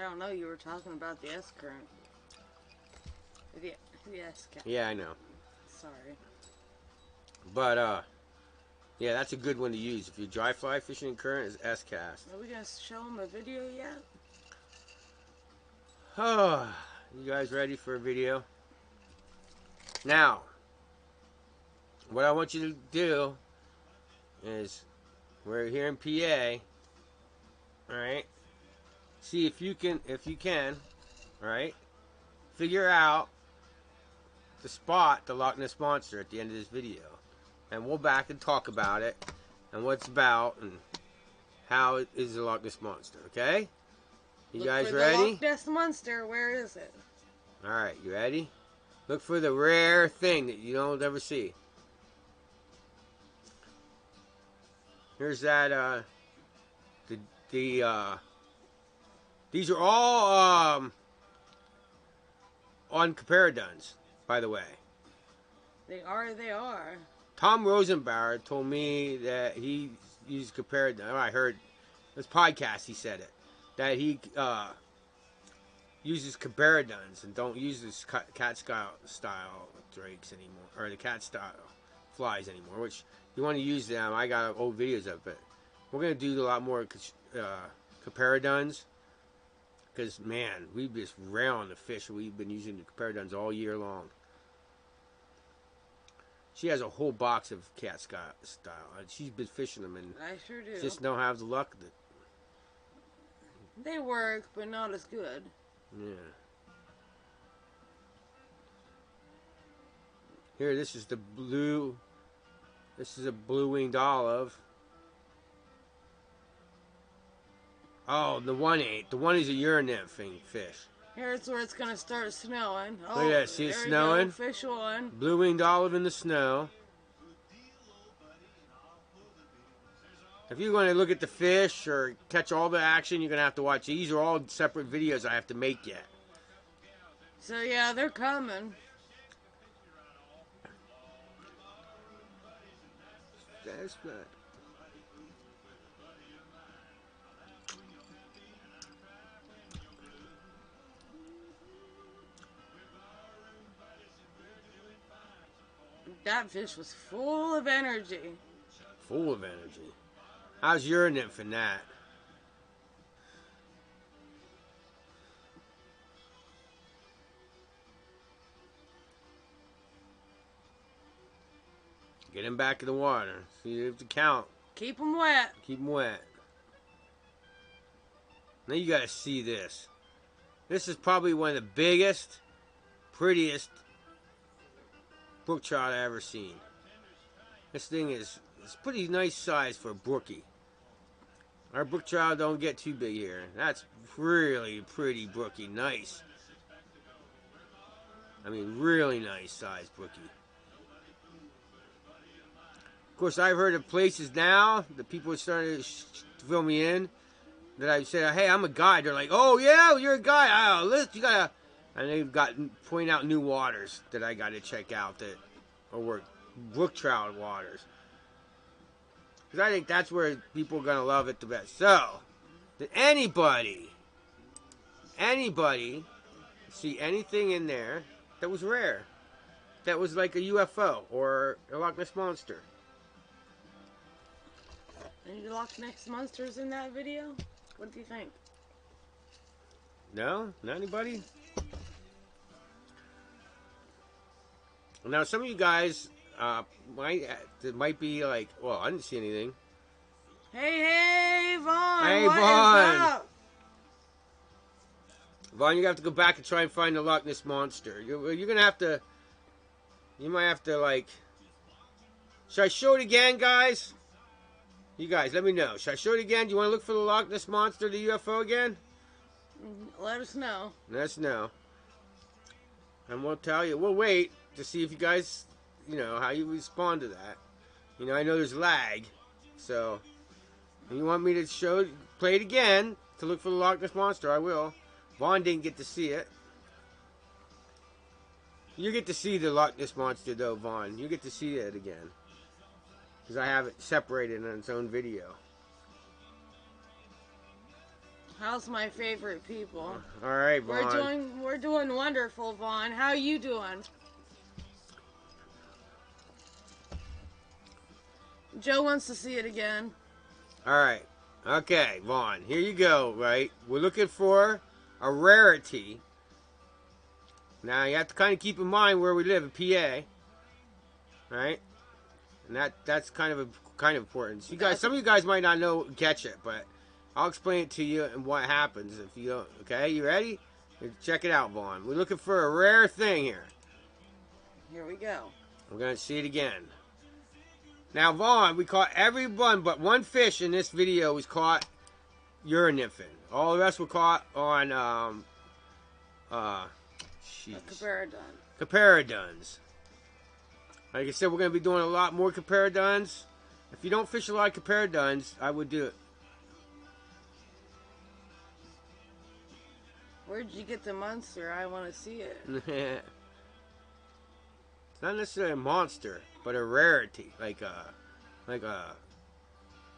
don't know. You were talking about the S current. The S current. Yeah, I know. Sorry. But, yeah, that's a good one to use. If you're dry fly fishing in current, is S-cast. Are we going to show them a video yet? Oh, you guys ready for a video? Now, what I want you to do is, we're here in PA, alright? See if you can, alright? Figure out the spot the Loch Ness Monster at the end of this video. And we'll back and talk about it, and what it's about, and how it is the Loch Ness Monster, okay? You guys ready? The Loch Ness Monster, where is it? Alright, you ready? Look for the rare thing that you don't ever see. Here's that, these are all, on Comparadons, by the way. They are. Tom Rosenbauer told me that he used Comparadon. I heard this podcast, he said it. That he uses Comparadons and don't use this cat style drakes anymore. Or the cat style flies anymore. Which you want to use them. I got old videos of it. We're gonna do a lot more comparadons. Because, man, we just rail on the fish. We've been using the comparadons all year long. She has a whole box of cat style. She's been fishing them, and I sure do. Just don't have the luck. They work, but not as good. Yeah. Here, this is the blue. This is a blue-winged olive. Oh, the one ain't. The one is a urinymphing fish. Here's where it's gonna start snowing. Oh, look at that. See it snowing? Fish on. Blue-winged olive in the snow. If you want to look at the fish or catch all the action, you're gonna have to watch. These are all separate videos I have to make yet. So yeah, they're coming. That's good. That fish was full of energy. Full of energy. How's your nymph in that? Get him back in the water. See, you have to count. Keep them wet. Keep them wet. Now you gotta see this. This is probably one of the biggest, prettiest brook trout I ever seen. This thing is it's pretty nice size for a brookie. Our brook trout don't get too big here. That's really pretty brookie. Nice. I mean, really nice size brookie. Of course, I've heard of places now that people are starting to fill me in. That I said, hey, I'm a guide. They're like, oh yeah, you're a guide. Oh, listen, you gotta, and they've got point out new waters that I gotta check out that are brook trout waters. Because I think that's where people are gonna love it the best. So, did anybody see anything in there that was rare? That was like a UFO or a Loch Ness Monster? Any Loch Ness Monsters in that video? What do you think? No? Not anybody? Now, some of you guys might be like, well, I didn't see anything. Hey, Vaughn! Hey, what Vaughn! is up? Vaughn, you have to go back and try and find the Loch Ness Monster. You're gonna have to. You might have to, like. Should I show it again, guys? You guys, let me know. Should I show it again? Do you want to look for the Loch Ness Monster, the UFO again? Let us know. Let us know. And we'll tell you. We'll wait to see if you guys, how you respond to that. I know there's lag. So, if you want me to play it again to look for the Loch Ness Monster, I will. Vaughn didn't get to see it. You get to see the Loch Ness Monster, though, Vaughn. You get to see it again. Because I have it separated in its own video. How's my favorite people? All right, Vaughn. We're doing wonderful, Vaughn. How you doing? Joe wants to see it again. All right. Okay, Vaughn. Here you go, right? We're looking for a rarity. Now, you have to kind of keep in mind where we live in PA. Right? And that's kind of important. So some of you guys might not know catch it, but I'll explain it to you and what happens if you don't. Okay, you ready? Check it out, Vaughn. We're looking for a rare thing here. Here we go. We're gonna see it again. Now, Vaughn, we caught every one but one fish in this video was caught urinymphing. All the rest were caught on comparadons. Like I said, we're going to be doing a lot more comparadons. If you don't fish a lot of comparadons, I would do it. Where'd you get the monster? I want to see it. It's not necessarily a monster, but a rarity, like a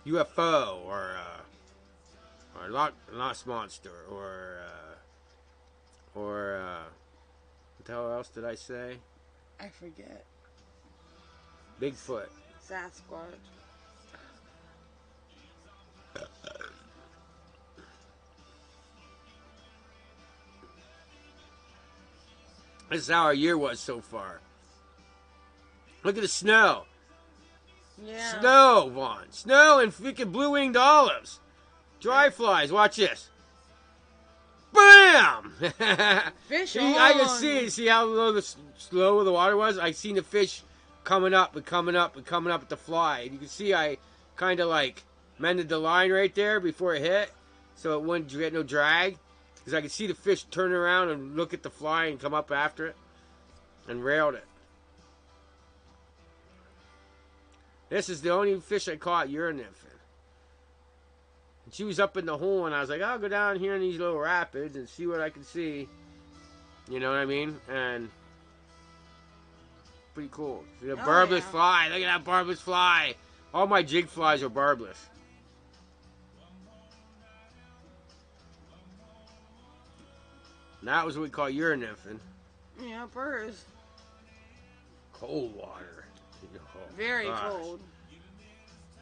UFO or a Loch Ness Monster or what the hell else did I say? I forget. Bigfoot. Sasquatch. This is how our year was so far. Look at the snow. Yeah. Snow, Vaughn. Snow and freaking blue-winged olives. Dry flies. Watch this. Bam! Fish I can see. See how slow the water was? I seen the fish coming up and coming up and coming up at the fly. And you can see I kind of like mended the line right there before it hit, so it wouldn't get no drag. Because I could see the fish turn around and look at the fly and come up after it, and railed it. This is the only fish I caught urine nymphing. And she was up in the hole, and I was like, I'll go down here in these little rapids and see what I can see. You know what I mean? And pretty cool. See the barbless fly. Look at that barbless fly. All my jig flies are barbless. And that was what we call urine nymphing. Yeah, birds. Cold water. Very cold.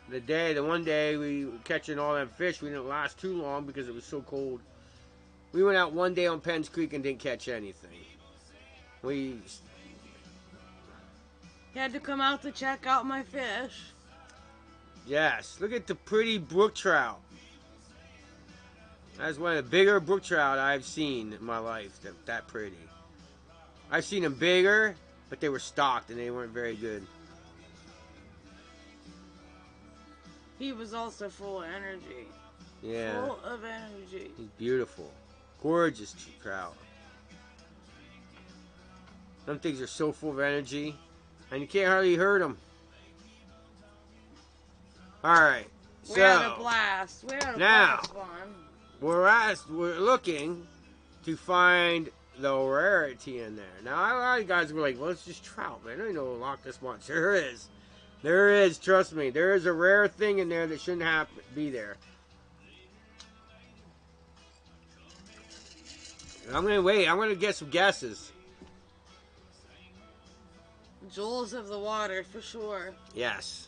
The one day we were catching all that fish, we didn't last too long because it was so cold. We went out one day on Penn's Creek and didn't catch anything. We had to come out to check out my fish. Yes, look at the pretty brook trout. That's one of the bigger brook trout I've seen in my life. That pretty. I've seen them bigger, but they were stocked and they weren't very good. He was also full of energy. Yeah. Full of energy. He's beautiful. Gorgeous trout. Some things are so full of energy, and you can't hardly hurt them. Alright. We had a blast. We had a blast fun. We're looking to find the rarity in there. Now, a lot of guys were like, well, it's just trout, man. I don't know Loch Ness Monster. There is. There is, trust me. There is a rare thing in there that shouldn't be there. I'm going to wait. I'm going to get some guesses. Jewels of the water, for sure. Yes.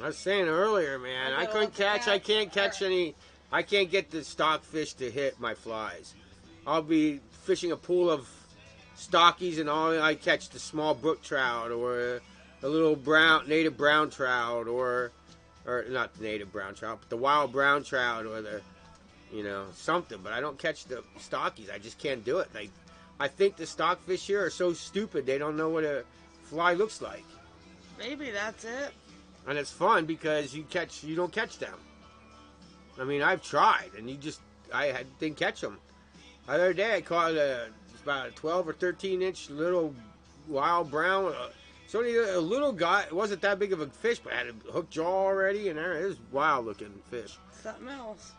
I was saying earlier, man, I can't catch any, I can't get the stockfish to hit my flies. I'll be fishing a pool of stockies and all I catch the small brook trout or the little native brown trout or not the native brown trout, but the wild brown trout or the, something. But I don't catch the stockies. I just can't do it. I think the stockfish here are so stupid they don't know what a fly looks like. Maybe that's it. And it's fun because you don't catch them. I mean, I've tried and I didn't catch them. The other day I caught about a 12 or 13 inch little wild brown. It's only a little guy. It wasn't that big of a fish, but had a hooked jaw already, and it was wild looking fish. Something else.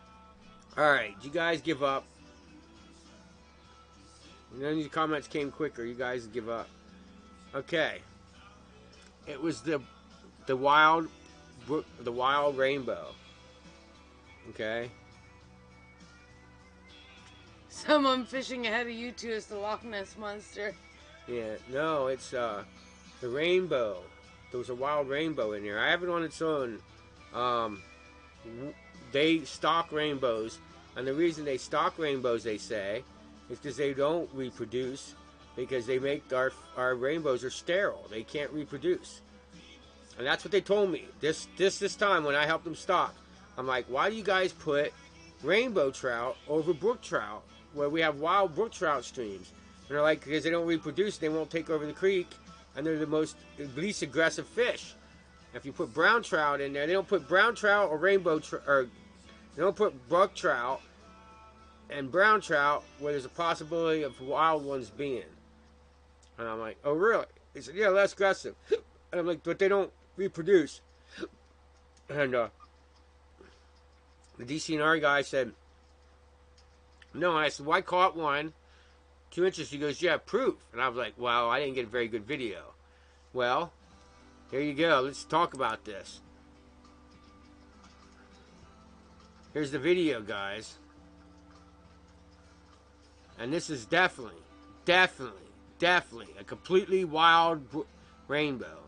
All right, you guys give up. And then these comments came quicker. You guys give up. Okay. It was the wild rainbow. Okay. Someone fishing ahead of you two is the Loch Ness Monster. Yeah, no, it's the rainbow. There was a wild rainbow in there. I have it on its own. They stock rainbows, and the reason they stock rainbows, they say, is because they don't reproduce, because they make our rainbows are sterile. They can't reproduce. And that's what they told me this time when I helped them stock. I'm like, why do you guys put rainbow trout over brook trout where we have wild brook trout streams? And they're like, because they don't reproduce, they won't take over the creek, and they're the least aggressive fish. If you put brown trout in there, they don't put brown trout or rainbow trout, or they don't put brook trout and brown trout where there's a possibility of wild ones being. And I'm like, oh really? They said, yeah, less aggressive. And I'm like, but they don't reproduce. And the DCNR guy said, no. And I said, well, I caught one 2 inches. He goes, yeah, proof. And I was like, well, I didn't get a very good video. Well, here you go. Let's talk about this. Here's the video, guys. And this is definitely a completely wild rainbow.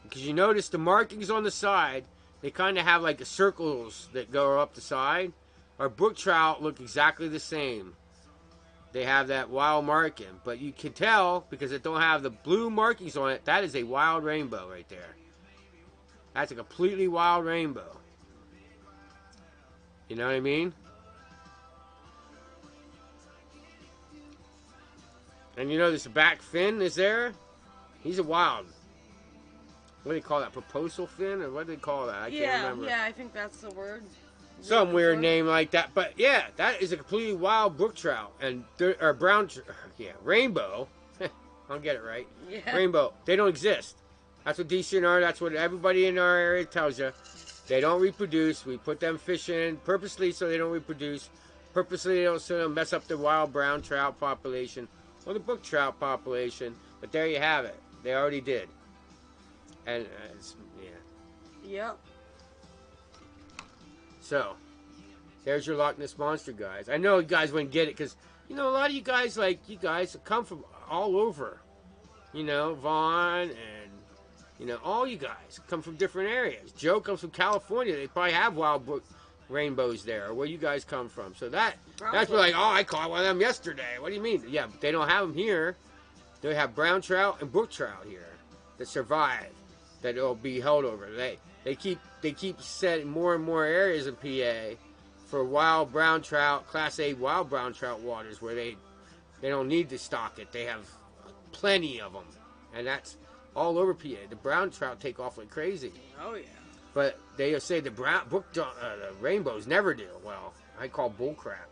Because you notice the markings on the side, they kind of have like the circles that go up the side. Our brook trout look exactly the same. They have that wild marking, but you can tell because it don't have the blue markings on it. That is a wild rainbow right there. That's a completely wild rainbow. You know what I mean? And you notice the back fin is there. He's a wild. What do they call that? Proposal fin, or what do they call that? I can't remember. Yeah, I think that's the word. Some weird name like that, but yeah, that is a completely wild brook trout and or brown, rainbow. I'll get it right. Yeah. Rainbow. They don't exist. That's what DCNR. That's what everybody in our area tells you. They don't reproduce. We put them fishing purposely so they don't reproduce. Purposely so they don't mess up the wild brown trout population or the brook trout population. But there you have it. They already did. And Yep. So, there's your Loch Ness Monster, guys. I know you guys wouldn't get it because, you know, a lot of you guys come from all over. You know, Vaughn and, you know, all you guys come from different areas. Joe comes from California. They probably have wild brook rainbows there, where you guys come from. So that's like, oh, I caught one of them yesterday. What do you mean? Yeah, but they don't have them here. They have brown trout and brook trout here that survive, that will be held over. They keep setting more and more areas in PA for wild brown trout, Class A wild brown trout waters where they don't need to stock it. They have plenty of them, and that's all over PA. The brown trout take off like crazy. Oh yeah. But they say the the rainbows never do. Well, I call bull crap.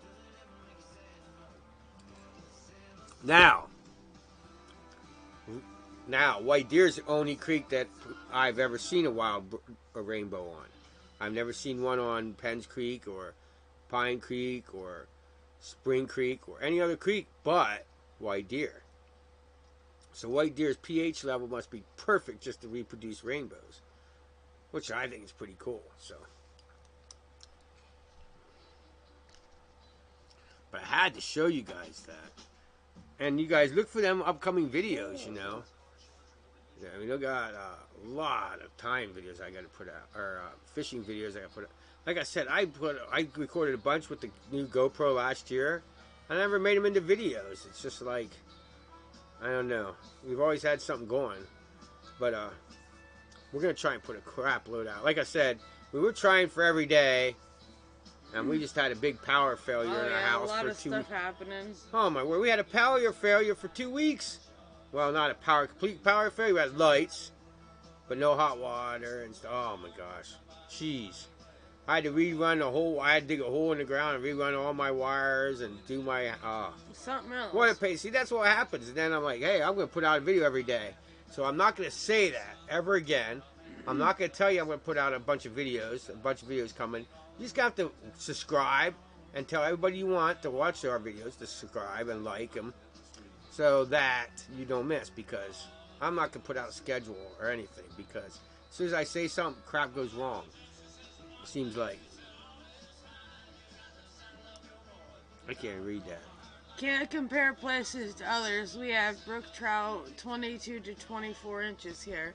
Now, White Deer's the only creek that I've ever seen a rainbow on. I've never seen one on Penns Creek or Pine Creek or Spring Creek or any other creek but White Deer. So White Deer's pH level must be perfect just to reproduce rainbows, which I think is pretty cool. So, but I had to show you guys that, and you guys look for them upcoming videos. You know. Yeah, I mean, I got a lot of time videos I got to put out, or fishing videos I got to put out. Like I said, I recorded a bunch with the new GoPro last year. I never made them into videos. It's just like, I don't know. We've always had something going, but we're gonna try and put a crap load out. Like I said, we were trying for every day, and we just had a big power failure in our house a lot for of 2 stuff happening. Oh my word, we had a power failure for 2 weeks. Well, not a complete power failure. We had lights, but no hot water and stuff. Oh my gosh, jeez! I had to rerun the whole. I had to dig a hole in the ground and rerun all my wires and do my. Something else. What a pain! See, that's what happens. And then I'm like, hey, I'm going to put out a video every day. So I'm not going to say that ever again. I'm not going to tell you I'm going to put out a bunch of videos coming. You just got to subscribe and tell everybody you want to watch our videos to subscribe and like them, so that you don't miss, because I'm not going to put out a schedule or anything, because as soon as I say something, crap goes wrong. It seems like. I can't read that. Can't compare places to others. We have brook trout 22 to 24 inches here.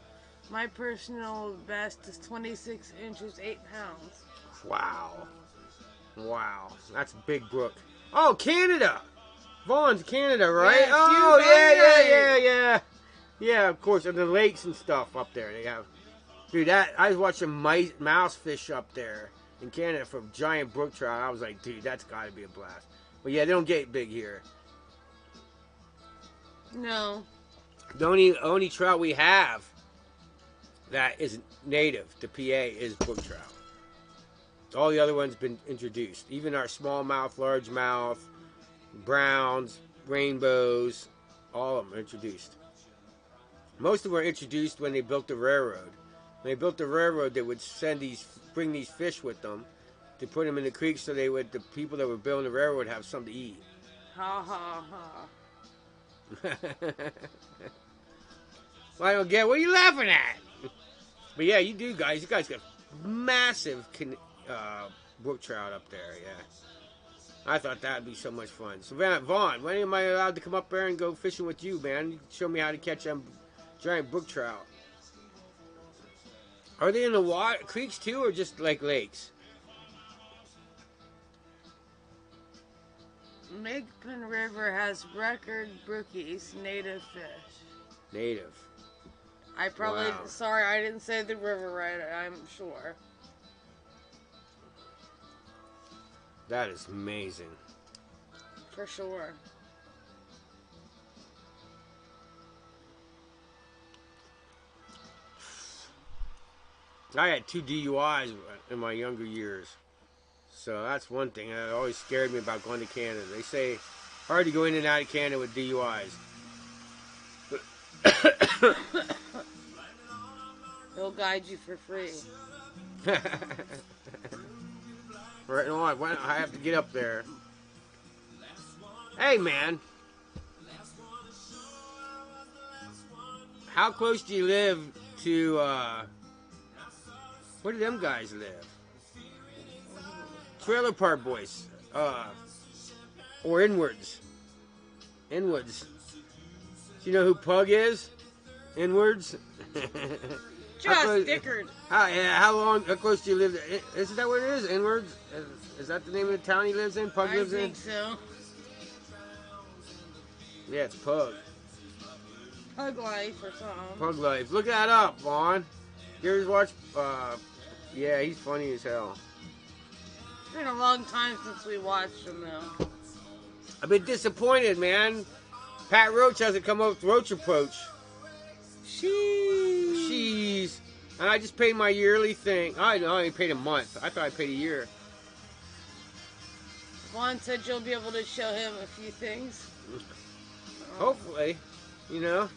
My personal best is 26 inches, 8 pounds. Wow. Wow. That's a big brook. Oh, Canada! Vaughn's Canada, right? Yes, oh, yeah. Yeah, of course. And the lakes and stuff up there. They have. Dude, I was watching mouse fish up there in Canada from giant brook trout. I was like, dude, that's got to be a blast. But yeah, they don't get big here. No. The only trout we have that is native to PA is brook trout. All the other ones been introduced. Even our smallmouth, largemouth, browns, rainbows, all of them are introduced. Most of them were introduced when they built the railroad. When they built the railroad, they would bring these fish with them to put them in the creek, so the people that were building the railroad would have something to eat. Ha ha ha. Well, I don't get. What are you laughing at? But yeah, you do, guys. You guys got massive brook trout up there. Yeah, I thought that'd be so much fun. So Vaughn, when am I allowed to come up there and go fishing with you, man? You show me how to catch them giant brook trout. Are they in the water, creeks too, or just like lakes? Makepen River has record brookies, native fish. Native. I probably, Wow. sorry, I didn't say the river right, I'm sure. That is amazing. For sure. I had 2 DUIs in my younger years. So that's one thing that always scared me about going to Canada. They say hard to go in and out of Canada with DUIs. He'll guide you for free. Right on. I have to get up there. Hey, man. How close do you live to, where do them guys live? Trailer Park Boys. Or Inwards. Inwards. Do you know who Pug is? Inwards? Just Dickard. How close do you live? Isn't that what it is? Inwards? Is that the name of the town he lives in? Pug lives in? I think so. Yeah, it's Pug. Pug Life or something. Pug Life. Look that up, Vaughn. You ever watch? Yeah, he's funny as hell. It's been a long time since we watched him, though. I've been disappointed, man. Pat Roach hasn't come up with Roach Approach. Jeez. And I just paid my yearly thing. I only paid a month. I thought I paid a year. Vaughn said you'll be able to show him a few things. Hopefully, you know.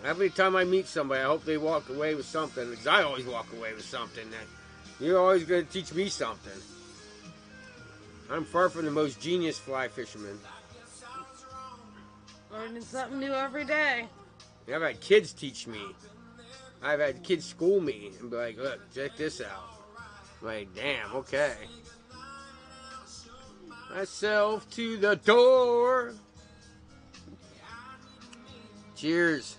Every time I meet somebody, I hope they walk away with something. Because I always walk away with something. That you're always going to teach me something. I'm far from the most genius fly fisherman. Learning something new every day. I've had kids teach me. I've had kids school me and be like, look, check this out. I'm like, damn, okay. Myself to the door. Cheers.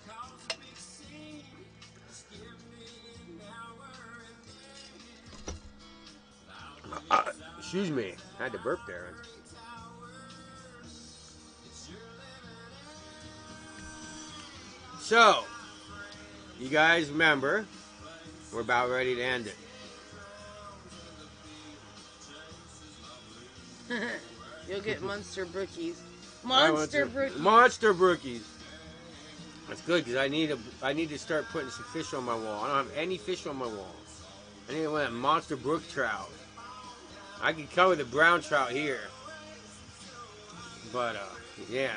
Excuse me. I had to burp there. So, you guys remember, we're about ready to end it. You'll get Monster Brookies. Monster Brookies. Monster Brookies. That's good because I need to start putting some fish on my wall. I don't have any fish on my wall. I need one of that monster brook trout. I can cover the brown trout here. But, yeah.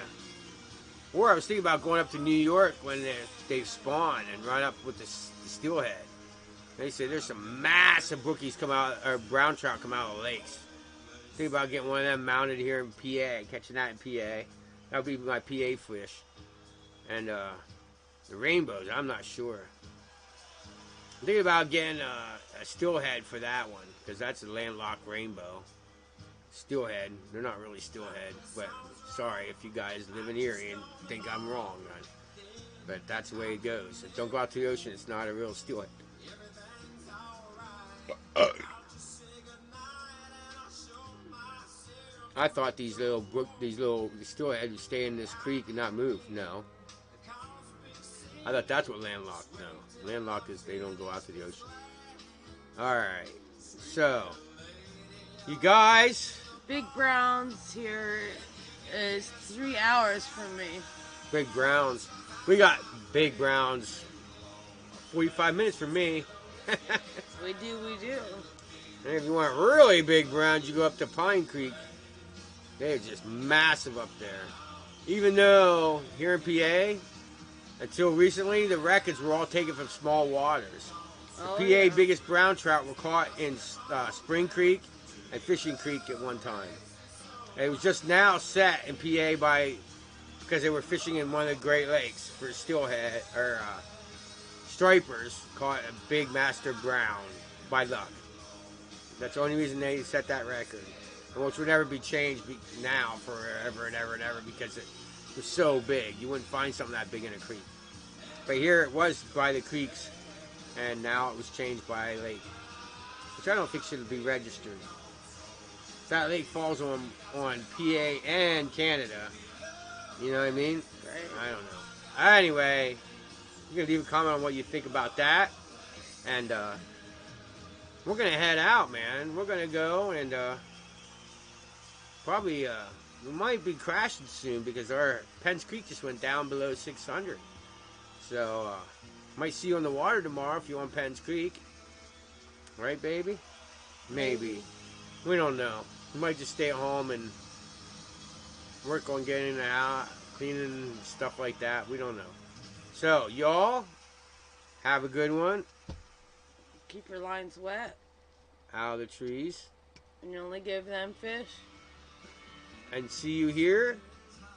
Or I was thinking about going up to New York when they spawn and run up with the steelhead. They say there's some massive brookies come out, or brown trout come out of the lakes. Think about getting one of them mounted here in PA, catching that in PA. That would be my PA fish. And the rainbows, I'm not sure. I'm thinking about getting a steelhead for that one, because that's a landlocked rainbow. Steelhead, they're not really steelhead, but sorry if you guys live in Erie and think I'm wrong. But that's the way it goes. So don't go out to the ocean, it's not a real steelhead. I thought these little steelhead would stay in this creek and not move. No. I thought that's what landlocked. No. Landlocked is they don't go out to the ocean. Alright. So, you guys. Big Browns here is 3 hours from me. Big Browns. We got Big Browns 45 minutes from me. We do. And if you want really big browns, you go up to Pine Creek. They're just massive up there. Even though here in PA, until recently, the records were all taken from small waters. The PA biggest brown trout were caught in Spring Creek and Fishing Creek at one time. And it was just now set in PA because they were fishing in one of the Great Lakes for steelhead or stripers caught a big master brown by luck. That's the only reason they set that record, which would never be changed now forever and ever and ever because it was so big. You wouldn't find something that big in a creek. But here it was by the creeks and now it was changed by lake, which I don't think should be registered. That lake falls on PA and Canada. You know what I mean? Right. I don't know. Anyway, you can leave a comment on what you think about that, and we're gonna head out, man. We're gonna go and probably we might be crashing soon because our Penns Creek just went down below 600. So might see you on the water tomorrow if you're on Penns Creek. Right, baby? Maybe. We don't know. We might just stay at home and work on getting it out, cleaning, stuff like that. We don't know. So, y'all, have a good one. Keep your lines wet. Out of the trees. And you only give them fish. And see you here